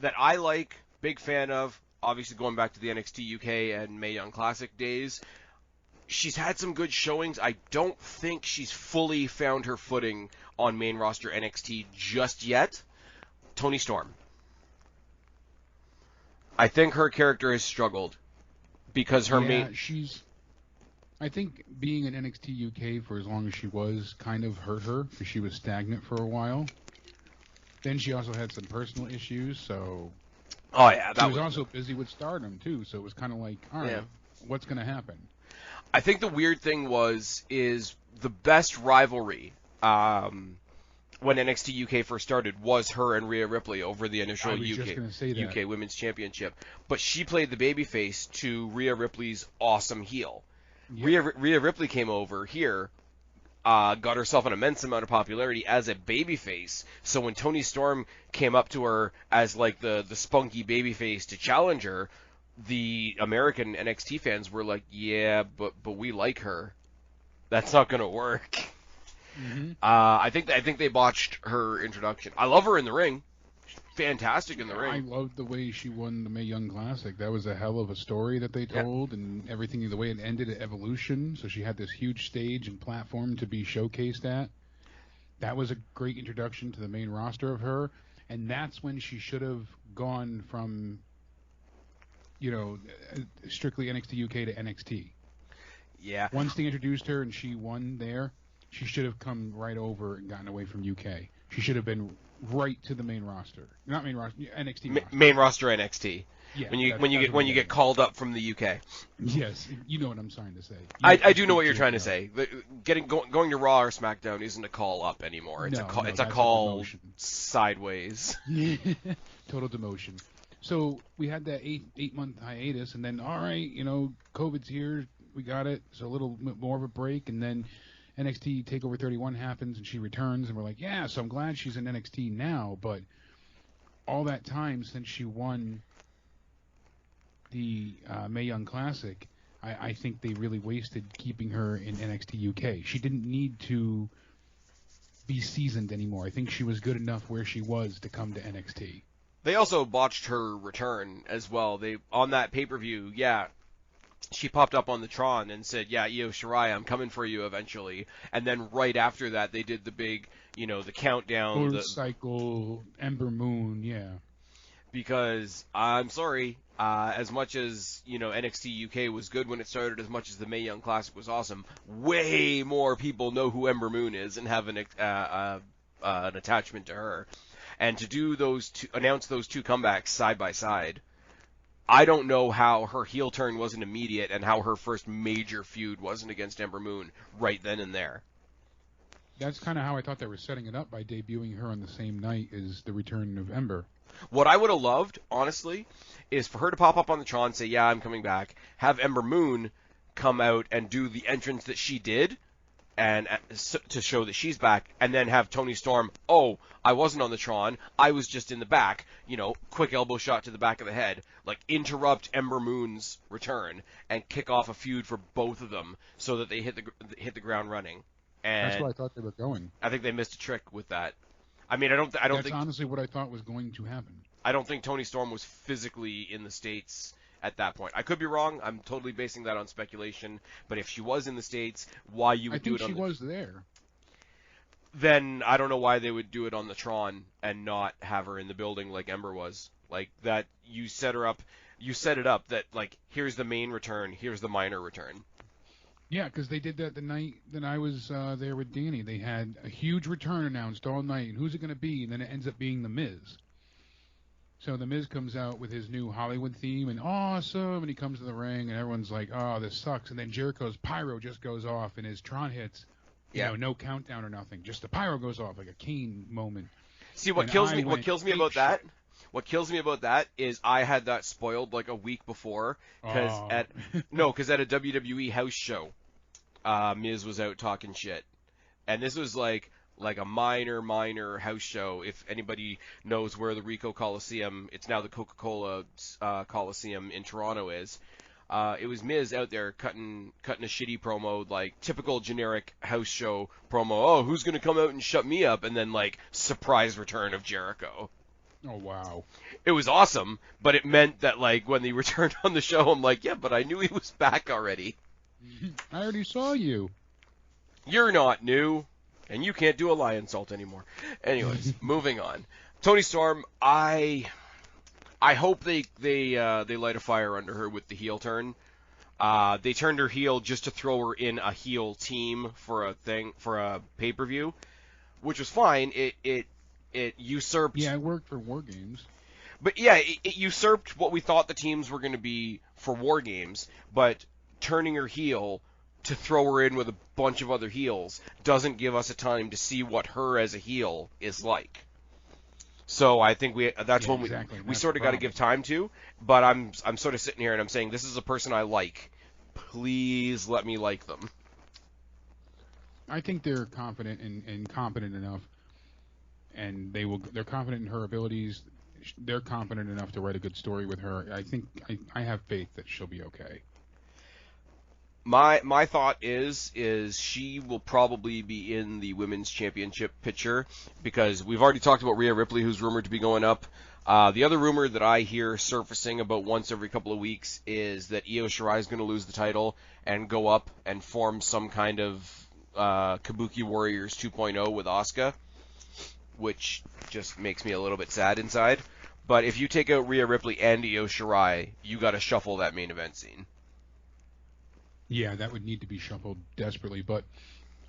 that I like, big fan of, obviously going back to the NXT UK and Mae Young Classic days. She's had some good showings. I don't think she's fully found her footing on main roster NXT just yet. Toni Storm. I think her character has struggled because her I think being in NXT UK for as long as she was kind of hurt her because she was stagnant for a while. Then she also had some personal issues, so... Oh, yeah. She was also busy with Stardom, too, so it was kind of like, all right, what's going to happen? I think the weird thing is the best rivalry when NXT UK first started was her and Rhea Ripley over the initial UK Women's Championship. But she played the babyface to Rhea Ripley's awesome heel. Yep. Rhea Ripley came over here, got herself an immense amount of popularity as a babyface. So when Toni Storm came up to her as like the spunky babyface to challenge her, the American NXT fans were like, yeah, but we like her. That's not going to work. Mm-hmm. I think they botched her introduction. I love her in the ring. She's fantastic in the ring. I loved the way she won the Mae Young Classic. That was a hell of a story that they told, and everything, the way it ended at Evolution. So she had this huge stage and platform to be showcased at. That was a great introduction to the main roster of her, and that's when she should have gone from strictly NXT UK to NXT. Yeah. Once they introduced her and she won there, she should have come right over and gotten away from UK. She should have been right to the main roster. Not main roster, NXT roster. Main roster NXT. Yeah, when you get called up from the UK. Yes, you know what I'm trying to say. I do know what you're trying to say. Going to Raw or SmackDown isn't a call up anymore. It's a call sideways. Total demotion. So we had that 8-month hiatus, and then all right, COVID's here, we got it. So a little bit more of a break, and then NXT Takeover 31 happens, and she returns, and we're like, yeah. So I'm glad she's in NXT now, but all that time since she won the Mae Young Classic, I think they really wasted keeping her in NXT UK. She didn't need to be seasoned anymore. I think she was good enough where she was to come to NXT. They also botched her return as well. On that pay-per-view, she popped up on the Tron and said, yeah, Io Shirai, I'm coming for you eventually. And then right after that, they did the big, the countdown. Motorcycle, Ember Moon, yeah. Because, I'm sorry, as much as, NXT UK was good when it started, as much as the Mae Young Classic was awesome, way more people know who Ember Moon is and have an attachment to her. And to do announce those two comebacks side by side, I don't know how her heel turn wasn't immediate and how her first major feud wasn't against Ember Moon right then and there. That's kind of how I thought they were setting it up by debuting her on the same night as the return of Ember. What I would have loved, honestly, is for her to pop up on the Tron and say, yeah, I'm coming back, have Ember Moon come out and do the entrance that she did, and to show that she's back, and then have Toni Storm, oh, I wasn't on the Tron, I was just in the back, quick elbow shot to the back of the head, interrupt Ember Moon's return, and kick off a feud for both of them, so that they hit the ground running. And that's where I thought they were going. I think they missed a trick with that. I mean, I don't think that's honestly what I thought was going to happen. I don't think Toni Storm was physically in the States at that point. I could be wrong. I'm totally basing that on speculation. But if she was in the States, why you would do it on I think she was there. Then I don't know why they would do it on the Tron and not have her in the building like Ember was. That you set it up that, here's the main return, here's the minor return. Yeah, because they did that the night that I was there with Danny. They had a huge return announced all night, and who's it going to be? And then it ends up being The Miz. So The Miz comes out with his new Hollywood theme, and awesome, and he comes to the ring, and everyone's like, oh, this sucks. And then Jericho's pyro just goes off, and his Tron hits, no countdown or nothing. Just the pyro goes off, like a Kane moment. See, what kills me about that is I had that spoiled a week before because at a WWE house show, Miz was out talking shit, and this was like a minor house show. If anybody knows where the Ricoh Coliseum, it's now the Coca-Cola Coliseum in Toronto is. It was Miz out there cutting a shitty promo, typical generic house show promo. Oh, who's gonna come out and shut me up? And then surprise return of Jericho. Oh, wow. It was awesome, but it meant that, when they returned on the show, I'm like, yeah, but I knew he was back already. I already saw you. You're not new, and you can't do a lion salt anymore. Anyways, moving on. Toni Storm, I hope they light a fire under her with the heel turn. They turned her heel just to throw her in a heel team for a pay-per-view, which was fine. It usurped... Yeah, it worked for War Games. But yeah, it usurped what we thought the teams were going to be for War Games, but turning her heel to throw her in with a bunch of other heels doesn't give us a time to see what her as a heel is like. So I think we sort of got to give time to, but I'm sort of sitting here and I'm saying, this is a person I like. Please let me like them. I think they're confident and competent enough. And they're confident in her abilities. They're confident enough to write a good story with her. I think I have faith that she'll be okay. My thought is she will probably be in the women's championship picture because we've already talked about Rhea Ripley, who's rumored to be going up. The other rumor that I hear surfacing about once every couple of weeks is that Io Shirai is going to lose the title and go up and form some kind of Kabuki Warriors 2.0 with Asuka, which just makes me a little bit sad inside. But if you take out Rhea Ripley and Io Shirai, you got to shuffle that main event scene. Yeah, that would need to be shuffled desperately. But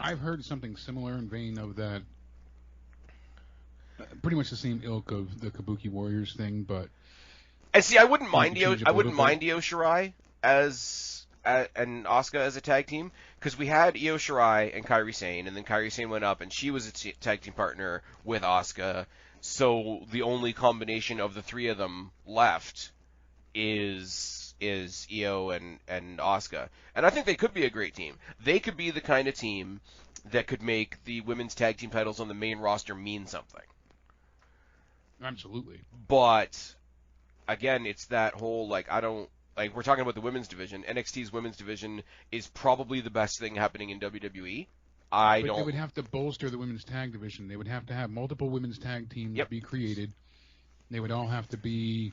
I've heard something similar in vein of that. Pretty much the same ilk of the Kabuki Warriors thing, but. And see, I wouldn't mind Io Shirai and Asuka as a tag team, because we had Io Shirai and Kairi Sane, and then Kairi Sane went up, and she was a tag team partner with Asuka. So the only combination of the three of them left is Io and Asuka, and I think they could be a great team. They could be the kind of team that could make the women's tag team titles on the main roster mean something. Absolutely. But again, it's that whole we're talking about the women's division. NXT's women's division is probably the best thing happening in WWE. They would have to bolster the women's tag division. They would have to have multiple women's tag teams be created. They would all have to be,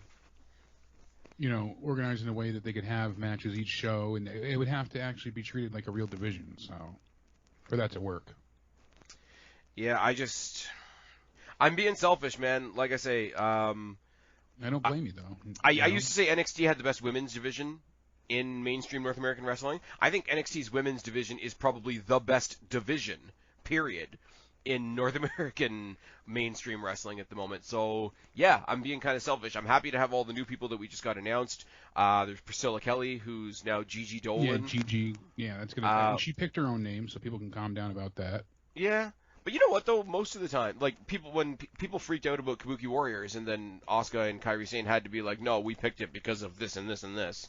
organized in a way that they could have matches each show, and it would have to actually be treated like a real division. So, for that to work. Yeah, I'm being selfish, man. Like I say, I don't blame you, though. I used to say NXT had the best women's division in mainstream North American wrestling. I think NXT's women's division is probably the best division, period, in North American mainstream wrestling at the moment. So, yeah, I'm being kind of selfish. I'm happy to have all the new people that we just got announced. There's Priscilla Kelly, who's now Gigi Dolan. Yeah, Gigi. Yeah, that's gonna. She picked her own name, so people can calm down about that. Yeah. But you know what, though? Most of the time, when people freaked out about Kabuki Warriors, and then Asuka and Kairi Sane had to be like, no, we picked it because of this and this and this.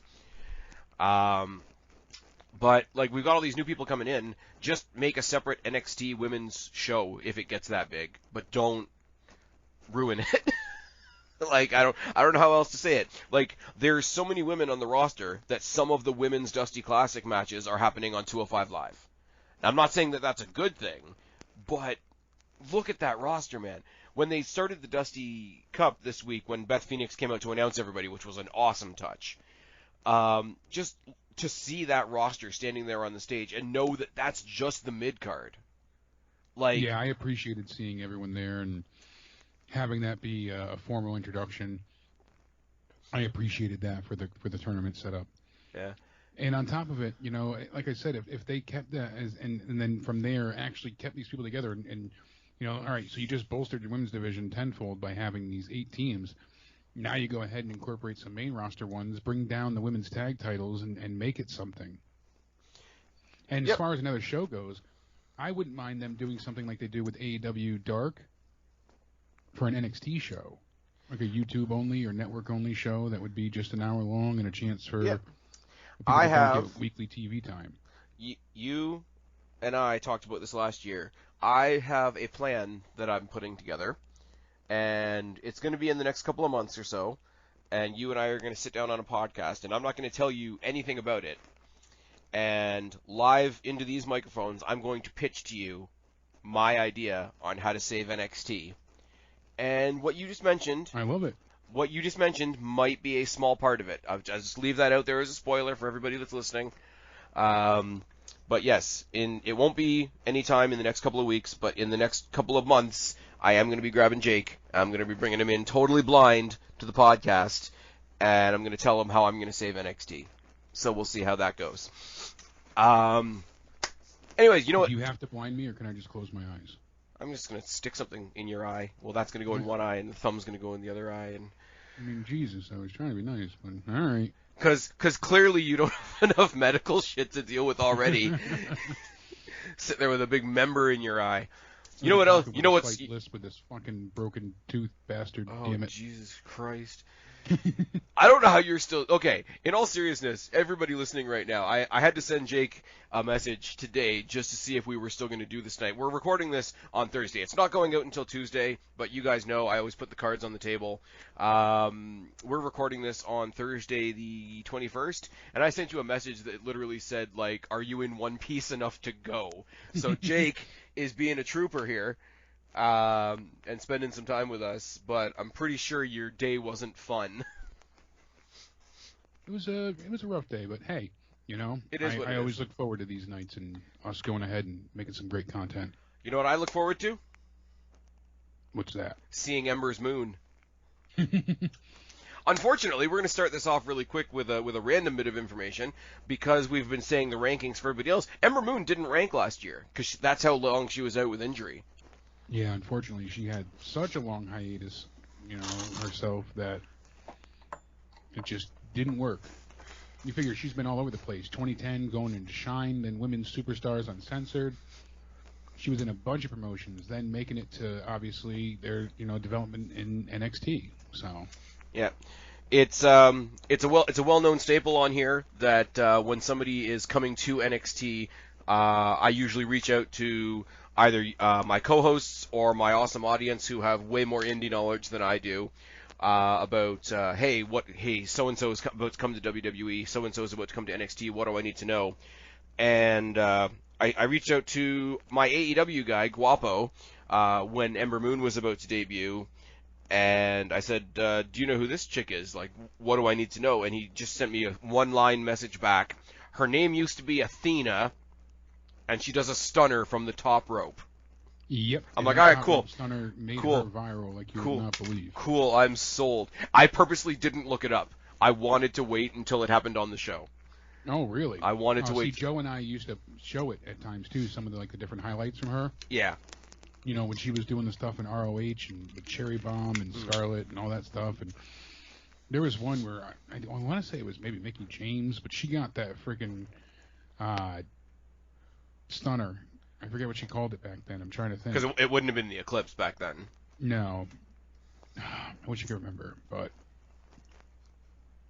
But we've got all these new people coming in. Just make a separate NXT women's show if it gets that big, but don't ruin it. I don't know how else to say it. There's so many women on the roster that some of the women's Dusty Classic matches are happening on 205 Live. Now, I'm not saying that that's a good thing. But look at that roster, man. When they started the Dusty Cup this week, when Beth Phoenix came out to announce everybody, which was an awesome touch, just to see that roster standing there on the stage and know that that's just the mid-card. Yeah, I appreciated seeing everyone there and having that be a formal introduction. I appreciated that for the tournament setup. Yeah. And on top of it, like I said, if they kept that and then from there actually kept these people together and all right, so you just bolstered your women's division tenfold by having these 8 teams. Now you go ahead and incorporate some main roster ones, bring down the women's tag titles and make it something. And as far as another show goes, I wouldn't mind them doing something like they do with AEW Dark for an NXT show. Like a YouTube only or network only show that would be just an hour long and a chance for I have weekly TV time. You and I talked about this last year. I have a plan that I'm putting together, and it's going to be in the next couple of months or so, and you and I are going to sit down on a podcast, and I'm not going to tell you anything about it. And live into these microphones, I'm going to pitch to you my idea on how to save NXT. And what you just mentioned... I love it. What you just mentioned might be a small part of it. I'll just leave that out there as a spoiler for everybody that's listening. But yes, it won't be any time in the next couple of weeks, but in the next couple of months, I am going to be grabbing Jake. I'm going to be bringing him in totally blind to the podcast, and I'm going to tell him how I'm going to save NXT. So we'll see how that goes. Anyways, you know what? Do you have to blind me, or can I just close my eyes? I'm just going to stick something in your eye. Well, that's going to go in one eye, and the thumb's going to go in the other eye. And I mean, Jesus, I was trying to be nice, but all right. Because clearly you don't have enough medical shit to deal with already. Sitting there with a big member in your eye. You know what else? You know what's... list with this fucking broken tooth bastard, damn it. Jesus Christ. I don't know how you're still... Okay, in all seriousness, everybody listening right now, I had to send Jake a message today just to see if we were still going to do this tonight. We're recording this on Thursday. It's not going out until Tuesday, but you guys know I always put the cards on the table. We're recording this on Thursday the 21st, and I sent you a message that literally said, are you in one piece enough to go? So Jake is being a trooper here. And spending some time with us, but I'm pretty sure your day wasn't fun. It was a rough day, but hey, it is I always look forward to these nights and us going ahead and making some great content. You know what I look forward to? What's that? Seeing Ember's moon. Unfortunately, we're going to start this off really quick with a random bit of information because we've been saying the rankings for everybody else. Ember Moon didn't rank last year because that's how long she was out with injury. Yeah, unfortunately, she had such a long hiatus, herself that it just didn't work. You figure she's been all over the place. 2010 going into Shine, then Women's Superstars Uncensored. She was in a bunch of promotions, then making it to obviously their development in NXT. So. Yeah, it's a well-known staple on here that when somebody is coming to NXT, I usually reach out to either my co-hosts or my awesome audience who have way more indie knowledge than I do about hey so and so is about to come to WWE, so and so is about to come to NXT. What do I need to know? And I reached out to my AEW guy Guapo when Ember Moon was about to debut. And I said, do you know who this chick is? Like, what do I need to know? And he just sent me a one-line message back. Her name used to be Athena, and she does a stunner from the top rope. Yep. I'm like, all right, cool. Stunner made cool. her viral like you would not believe. Cool, I'm sold. I purposely didn't look it up. I wanted to wait until it happened on the show. Oh, really? I wanted to wait. See, Joe and I used to show it at times, too, some of the different highlights from her. Yeah. When she was doing the stuff in ROH and with Cherry Bomb and Scarlet and all that stuff. And there was one where I want to say it was maybe Mickey James, but she got that freaking stunner. I forget what she called it back then. I'm trying to think. Because it wouldn't have been the Eclipse back then. No. I wish I could remember. But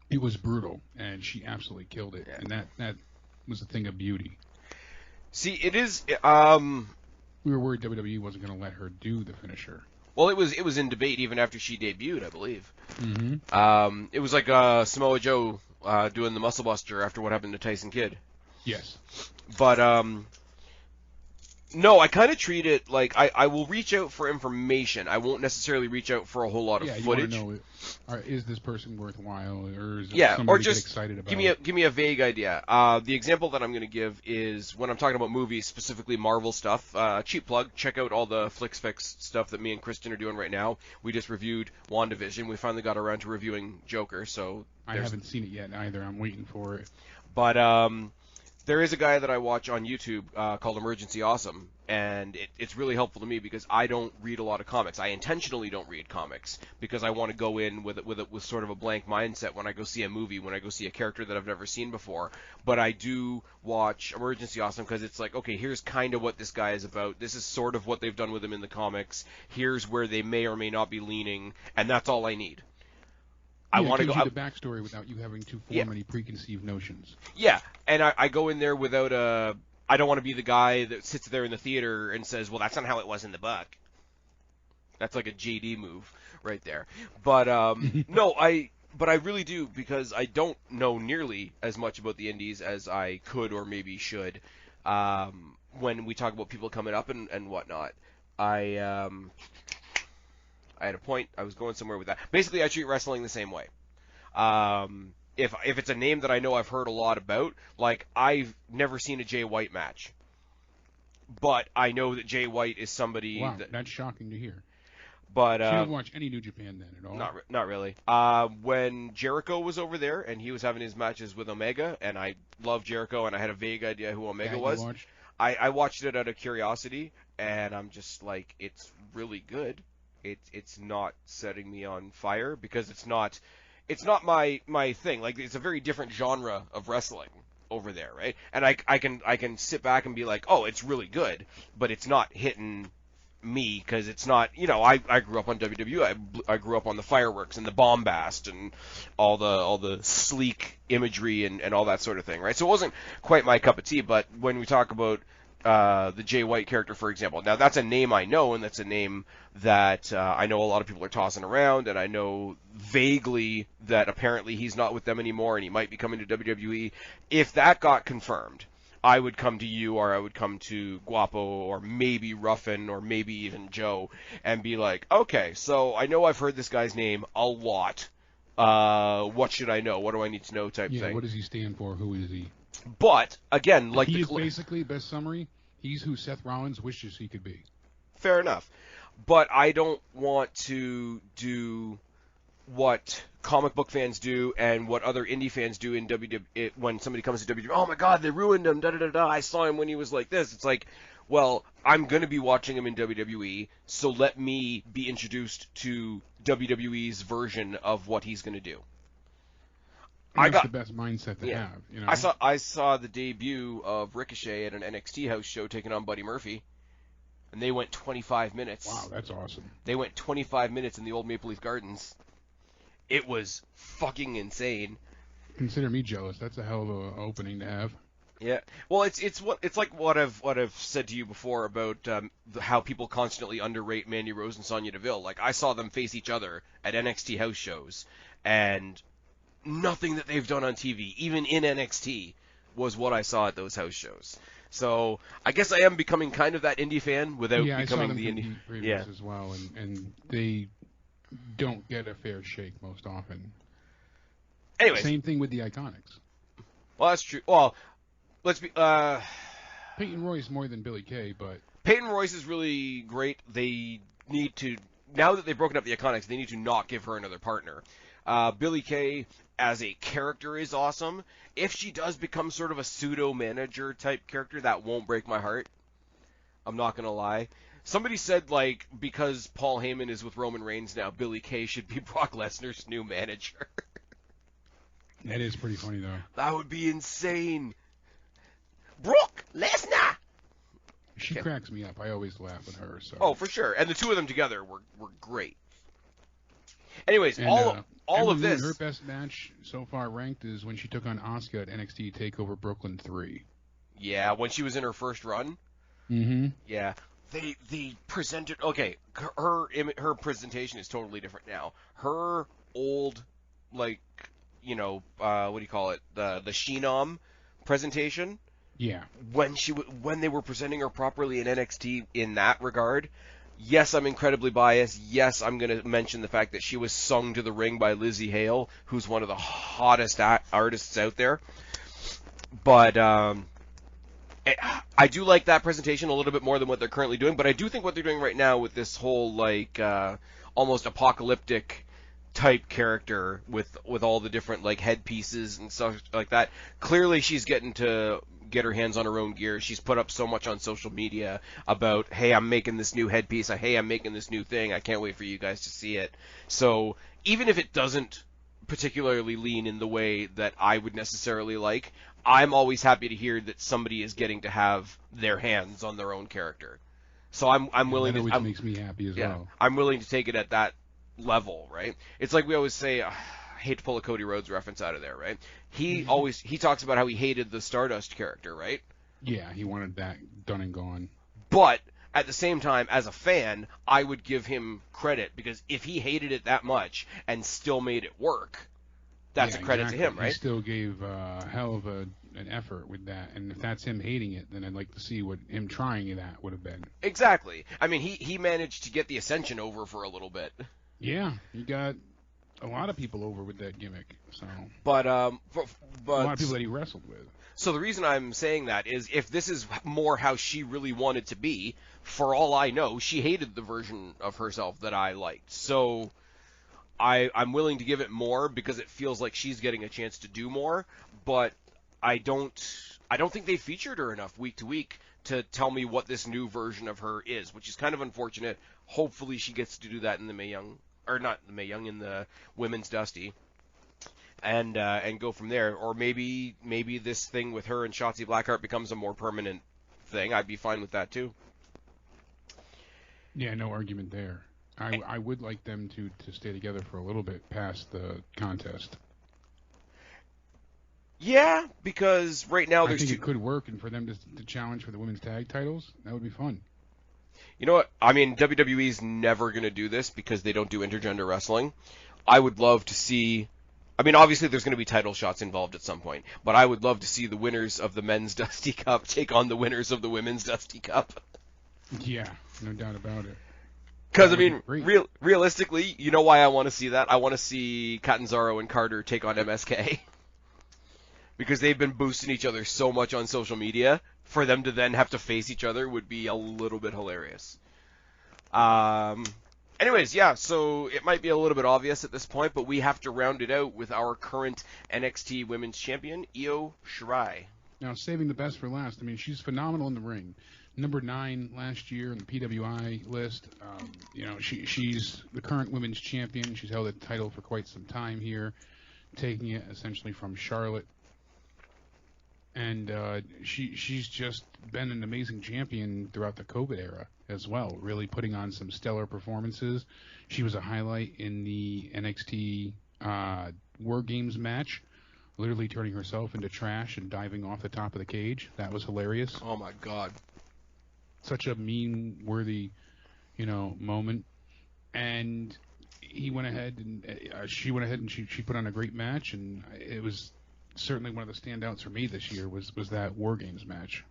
it was brutal, and she absolutely killed it. Yeah. And that was a thing of beauty. See, it is... We were worried WWE wasn't going to let her do the finisher. Well, it was in debate even after she debuted, I believe. Mm-hmm. It was like Samoa Joe doing the Muscle Buster after what happened to Tyson Kidd. Yes. But no, I kind of treat it like I will reach out for information. I won't necessarily reach out for a whole lot of footage. You want to know, is this person worthwhile, or is or just to get excited about? Give me a vague idea. The example that I'm going to give is when I'm talking about movies, specifically Marvel stuff. Cheap plug. Check out all the FlixFix stuff that me and Kristen are doing right now. We just reviewed WandaVision. We finally got around to reviewing Joker. So I haven't seen it yet either. I'm waiting for it. But there is a guy that I watch on YouTube called Emergency Awesome, and it's really helpful to me because I don't read a lot of comics. I intentionally don't read comics because I want to go in with sort of a blank mindset when I go see a movie, when I go see a character that I've never seen before. But I do watch Emergency Awesome because it's like, okay, here's kind of what this guy is about. This is sort of what they've done with him in the comics. Here's where they may or may not be leaning, and that's all I need. I want to go the backstory without you having to form any preconceived notions. Yeah, and I go in there without I don't want to be the guy that sits there in the theater and says, well, that's not how it was in the book. That's like a JD move right there. But no, I really do because I don't know nearly as much about the indies as I could or maybe should when we talk about people coming up and whatnot. I had a point. I was going somewhere with that. Basically, I treat wrestling the same way. If it's a name that I know I've heard a lot about, like I've never seen a Jay White match, but I know that Jay White is somebody. Wow, that's shocking to hear. But you don't watch any New Japan then at all? Not really. When Jericho was over there and he was having his matches with Omega, and I love Jericho, and I had a vague idea who Omega was. I watched it out of curiosity, and I'm just like, it's really good. It's not setting me on fire because it's not my thing. Like, it's a very different genre of wrestling over there, right? And I can sit back and be like, oh, it's really good, but it's not hitting me because it's not, I grew up on WWE. I grew up on the fireworks and the bombast and all the sleek imagery and all that sort of thing, right? So it wasn't quite my cup of tea. But when we talk about the Jay White character, for example, now that's a name I know, and that's a name that I know a lot of people are tossing around, and I know vaguely that apparently he's not with them anymore and he might be coming to WWE. If that got confirmed, I would come to you, or I would come to Guapo, or maybe Ruffin, or maybe even Joe, and be like, okay, so I know I've heard this guy's name a lot. What should I know? What do I need to know type thing? What does he stand for? Who is he? But, again, like he is basically, best summary, he's who Seth Rollins wishes he could be. Fair enough. But I don't want to do what comic book fans do and what other indie fans do in WWE when somebody comes to WWE. Oh my God, they ruined him. Da da da da. I saw him when he was like this. It's like, well, I'm gonna be watching him in WWE, so let me be introduced to WWE's version of what he's gonna do. That's the best mindset to have. You know? I saw the debut of Ricochet at an NXT house show taking on Buddy Murphy, and they went 25 minutes. Wow, that's awesome. They went 25 minutes in the old Maple Leaf Gardens. It was fucking insane. Consider me jealous. That's a hell of an opening to have. Yeah. Well, it's like what I've said to you before about how people constantly underrate Mandy Rose and Sonya Deville. Like, I saw them face each other at NXT house shows, and nothing that they've done on TV, even in NXT, was what I saw at those house shows. So I guess I am becoming kind of that indie fan without becoming the indie. As well, and they don't get a fair shake most often. Anyway, same thing with the Iconics. Well, that's true. Well, let's be. Peyton Royce more than Billie Kay, but Peyton Royce is really great. They need to, now that they've broken up the Iconics, they need to not give her another partner. Billie Kay as a character is awesome. If she does become sort of a pseudo-manager type character, that won't break my heart. I'm not going to lie. Somebody said, like, because Paul Heyman is with Roman Reigns now, Billie Kay should be Brock Lesnar's new manager. That is pretty funny, though. That would be insane. Brock Lesnar! She cracks me up. I always laugh at her. So. Oh, for sure. And the two of them together were great. Anyways, and, all of this. Her best match so far ranked is when she took on Asuka at NXT TakeOver Brooklyn 3. Yeah, when she was in her first run. Mm-hmm. Yeah, they presented. Okay, her presentation is totally different now. Her old, like, what do you call it? The Sheenom presentation. Yeah. When they were presenting her properly in NXT in that regard. Yes, I'm incredibly biased. Yes, I'm going to mention the fact that she was sung to the ring by Lizzie Hale, who's one of the hottest artists out there. But I do like that presentation a little bit more than what they're currently doing. But I do think what they're doing right now with this whole, like, almost apocalyptic type character with all the different, like, headpieces and stuff like that. Clearly she's getting to get her hands on her own gear. She's put up so much on social media about, hey, I'm making this new headpiece. Hey, I'm making this new thing. I can't wait for you guys to see it. So even if it doesn't particularly lean in the way that I would necessarily like, I'm always happy to hear that somebody is getting to have their hands on their own character. So I'm willing to. Which makes me happy as well. I'm willing to take it at that level, right? It's like we always say. I hate to pull a Cody Rhodes reference out of there, right? He talks about how he hated the Stardust character, right? Yeah, he wanted that done and gone. But at the same time, as a fan, I would give him credit because if he hated it that much and still made it work, that's a credit to him, right? He still gave a hell of an effort with that, and if that's him hating it, then I'd like to see what him trying that would have been. Exactly. I mean, he managed to get the Ascension over for a little bit. Yeah, he got a lot of people over with that gimmick. So, but a lot of people that he wrestled with. So the reason I'm saying that is if this is more how she really wanted to be, for all I know, she hated the version of herself that I liked. So I'm willing to give it more because it feels like she's getting a chance to do more. But I don't think they featured her enough week to week to tell me what this new version of her is, which is kind of unfortunate. Hopefully she gets to do that in the Mae Young. Or not the Mae Young, in the Women's Dusty, and go from there. Or maybe this thing with her and Shotzi Blackheart becomes a more permanent thing. I'd be fine with that too. Yeah, no argument there. I would like them to stay together for a little bit past the contest. Yeah, because right now I think it could work, and for them to challenge for the women's tag titles, that would be fun. You know what? I mean, WWE's never going to do this because they don't do intergender wrestling. I would love to see... I mean, obviously there's going to be title shots involved at some point, but I would love to see the winners of the Men's Dusty Cup take on the winners of the Women's Dusty Cup. Yeah, no doubt about it. Because, I mean, realistically, you know why I want to see that? I want to see Catanzaro and Carter take on MSK. Because they've been boosting each other so much on social media, for them to then have to face each other would be a little bit hilarious. Anyways, yeah, so it might be a little bit obvious at this point, but we have to round it out with our current NXT Women's Champion, Io Shirai. Now, saving the best for last, I mean, she's phenomenal in the ring. Number 9 last year in the PWI list. She's the current women's champion. She's held the title for quite some time here, taking it essentially from Charlotte. And she's just been an amazing champion throughout the COVID era as well, really putting on some stellar performances. She was a highlight in the NXT War Games match, literally turning herself into trash and diving off the top of the cage. That was hilarious. Oh, my God. Such a meme-worthy, moment. And she went ahead and she put on a great match, and it was certainly one of the standouts for me this year was that War Games match.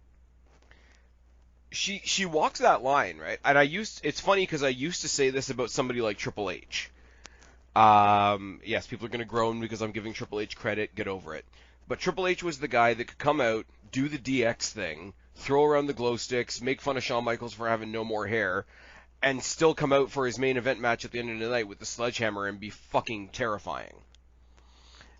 She walks that line, right? And it's funny because I used to say this about somebody like Triple H. Yes, people are going to groan because I'm giving Triple H credit, get over it. But Triple H was the guy that could come out, do the DX thing, throw around the glow sticks, make fun of Shawn Michaels for having no more hair, and still come out for his main event match at the end of the night with the sledgehammer and be fucking terrifying.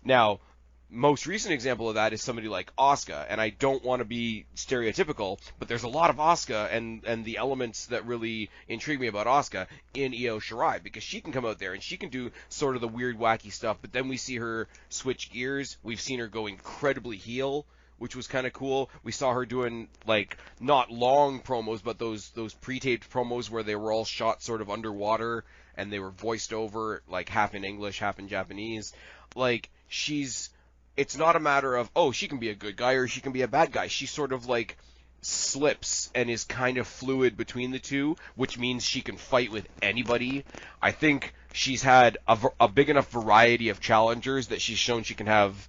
Now, most recent example of that is somebody like Asuka, and I don't want to be stereotypical, but there's a lot of Asuka and the elements that really intrigue me about Asuka in Io Shirai, because she can come out there and she can do sort of the weird, wacky stuff, but then we see her switch gears. We've seen her go incredibly heel, which was kind of cool. We saw her doing, like, not long promos, but those pre-taped promos where they were all shot sort of underwater, and they were voiced over, like, half in English, half in Japanese. Like, it's not a matter of, oh, she can be a good guy or she can be a bad guy. She sort of, like, slips and is kind of fluid between the two, which means she can fight with anybody. I think she's had a big enough variety of challengers that she's shown she can have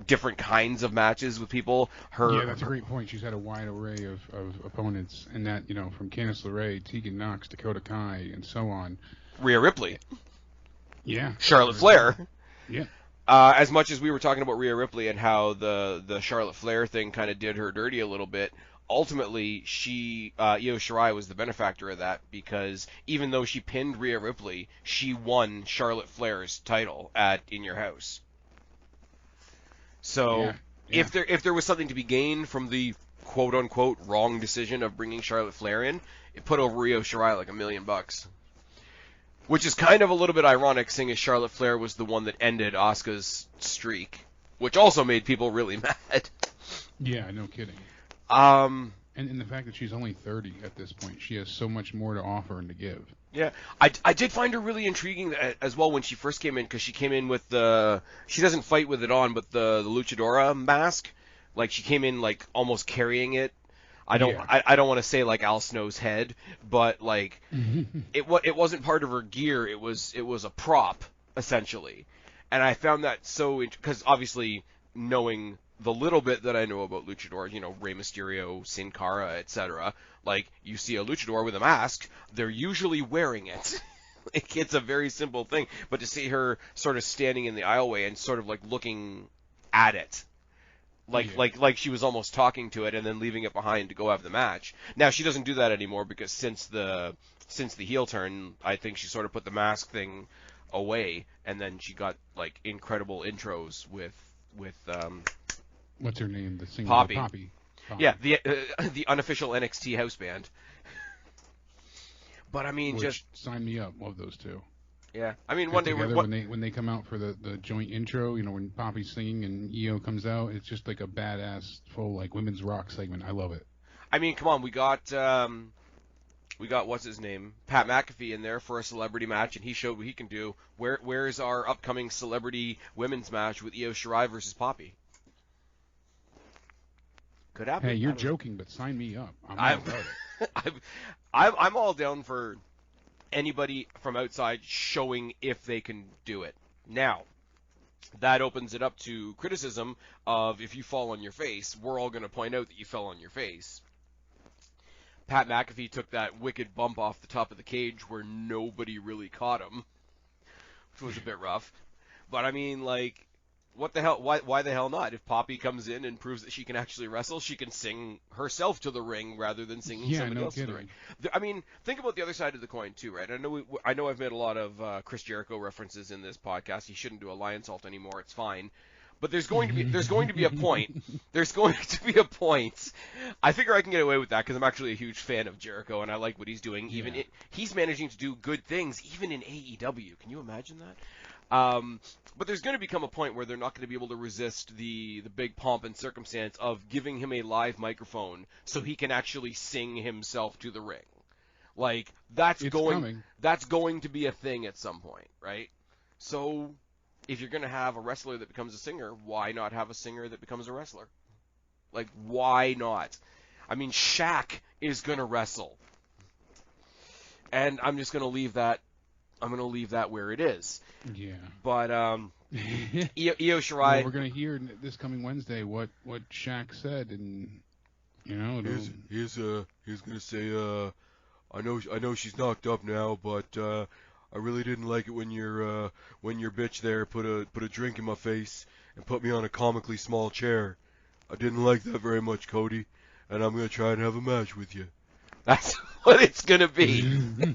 different kinds of matches with people. Yeah, that's a great point. She's had a wide array of opponents, and that, from Candice LeRae, Tegan Nox, Dakota Kai, and so on. Rhea Ripley. Yeah. Charlotte Flair. Yeah. As much as we were talking about Rhea Ripley and how the Charlotte Flair thing kind of did her dirty a little bit, ultimately Io Shirai was the benefactor of that, because even though she pinned Rhea Ripley, she won Charlotte Flair's title at In Your House. So if there was something to be gained from the quote unquote wrong decision of bringing Charlotte Flair in, it put over Io Shirai like $1 million. Which is kind of a little bit ironic, seeing as Charlotte Flair was the one that ended Asuka's streak, which also made people really mad. Yeah, no kidding. And the fact that she's only 30 at this point, she has so much more to offer and to give. Yeah, I did find her really intriguing as well when she first came in, because she came in with she doesn't fight with it on, but the Luchadora mask. Like, she came in, like, almost carrying it. I don't want to say like Al Snow's head, but like it wasn't part of her gear. It was a prop essentially, and I found that so because obviously knowing the little bit that I know about luchadors, Rey Mysterio, Sin Cara, etc. Like, you see a luchador with a mask, they're usually wearing it. Like, it's a very simple thing, but to see her sort of standing in the aisleway and sort of like looking at it. Like she was almost talking to it and then leaving it behind to go have the match. Now, she doesn't do that anymore, because since the heel turn, I think she sort of put the mask thing away, and then she got like incredible intros with what's her name? The singer Poppy. Yeah, the unofficial NXT house band. But I mean, just sign me up. Love those two. Yeah, I mean, one day when they come out for the joint intro, when Poppy's singing and Io comes out, it's just like a badass full like women's rock segment. I love it. I mean, come on, we got what's his name, Pat McAfee in there for a celebrity match, and he showed what he can do. Where's our upcoming celebrity women's match with Io Shirai versus Poppy? Could happen. Hey, you're joking, but sign me up. I'm all down for anybody from outside showing if they can do it. Now, that opens it up to criticism of, if you fall on your face, we're all going to point out that you fell on your face. Pat McAfee took that wicked bump off the top of the cage where nobody really caught him, which was a bit rough. But I mean, like, what the hell? Why the hell not? If Poppy comes in and proves that she can actually wrestle, she can sing herself to the ring rather than singing somebody else to the ring. I mean, think about the other side of the coin too, right? I know I've made a lot of Chris Jericho references in this podcast. He shouldn't do a Lionsault anymore. It's fine. But there's going to be a point. There's going to be a point. I figure I can get away with that because I'm actually a huge fan of Jericho and I like what he's doing. He's managing to do good things even in AEW. Can you imagine that? But there's going to become a point where they're not going to be able to resist the big pomp and circumstance of giving him a live microphone so he can actually sing himself to the ring. Like that's going to be a thing at some point, right? So if you're going to have a wrestler that becomes a singer, why not have a singer that becomes a wrestler? Like, why not? I mean, Shaq is going to wrestle. And I'm just going to leave that. I'm going to leave that where it is. Yeah. But Io Shirai. Well, we're going to hear this coming Wednesday what Shaq said, and he's going to say, I know she's knocked up now, but I really didn't like it when your bitch there put a drink in my face and put me on a comically small chair. I didn't like that very much, Cody, and I'm gonna try and have a match with you. That's what it's gonna be.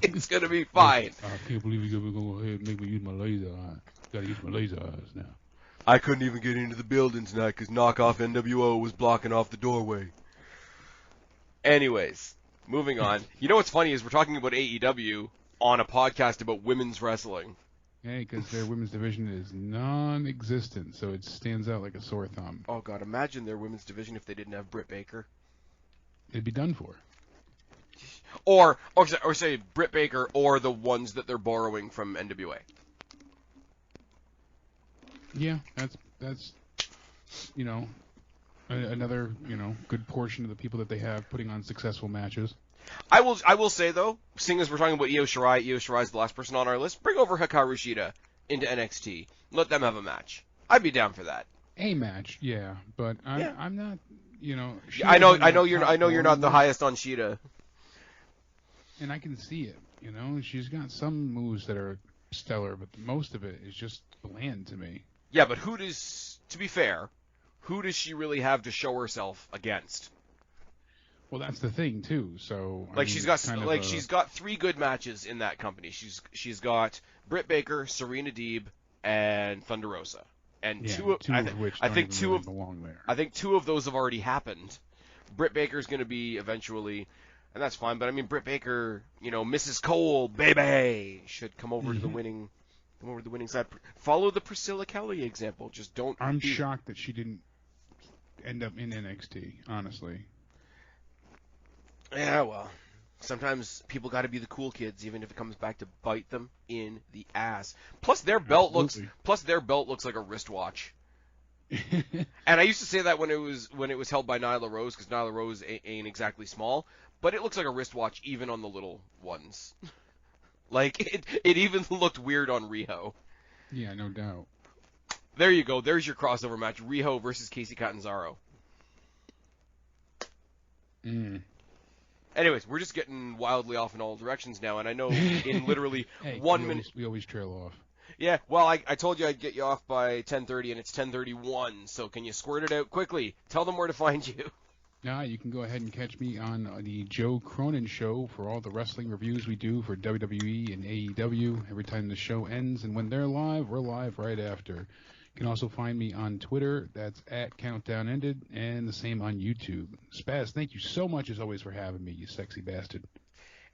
It's gonna be fine. I can't believe you're gonna go ahead and make me use my laser eye. Gotta use my laser eyes now. I couldn't even get into the building tonight because knockoff NWO was blocking off the doorway. Anyways, moving on. You know what's funny is we're talking about AEW on a podcast about women's wrestling. Yeah, because their women's division is non-existent, so it stands out like a sore thumb. Oh God, imagine their women's division if they didn't have Britt Baker. It'd be done for. Or say Britt Baker or the ones that they're borrowing from NWA. Yeah, that's another good portion of the people that they have putting on successful matches. I will say though, seeing as we're talking about Io Shirai is the last person on our list. Bring over Hikaru Shida into NXT. Let them have a match. I'd be down for that. A match, yeah, but I'm not. I know you're not the highest on Shida. And I can see it. She's got some moves that are stellar, but most of it is just bland to me. Yeah, but to be fair, who does she really have to show herself against? Well, that's the thing too. So she's got 3 good matches in that company. She's got Britt Baker, Serena Deeb, and Thunder Rosa, and I think two of those have already happened. Britt Baker's going to be eventually, and that's fine. But I mean, Britt Baker, Mrs. Cole, baby, should come over to the winning. Come over to the winning side. Follow the Priscilla Kelly example. Just don't. I'm shocked that she didn't end up in NXT. Honestly. Yeah, well, sometimes people got to be the cool kids, even if it comes back to bite them in the ass. Plus, their belt looks like a wristwatch. And I used to say that when it was held by Nyla Rose, because Nyla Rose ain't exactly small, but it looks like a wristwatch even on the little ones. Like it even looked weird on Riho. Yeah, no doubt. There you go. There's your crossover match: Riho versus Kacy Catanzaro. Anyways, we're just getting wildly off in all directions now, and I know in literally 1 minute... We always trail off. Yeah, well, I told you I'd get you off by 10:30, and it's 10:31, so can you squirt it out quickly? Tell them where to find you. Yeah, you can go ahead and catch me on the Joe Cronin Show for all the wrestling reviews we do for WWE and AEW every time the show ends, and when they're live, we're live right after. You can also find me on Twitter. That's @CountdownEnded, and the same on YouTube. Spaz, thank you so much, as always, for having me, you sexy bastard.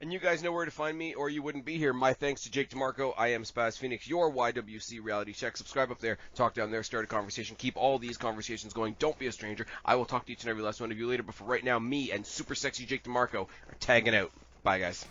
And you guys know where to find me, or you wouldn't be here. My thanks to Jake DeMarco. I am Spaz Phoenix, your YWC reality check. Subscribe up there, talk down there, start a conversation. Keep all these conversations going. Don't be a stranger. I will talk to each and every last one of you later. But for right now, me and super sexy Jake DeMarco are tagging out. Bye, guys.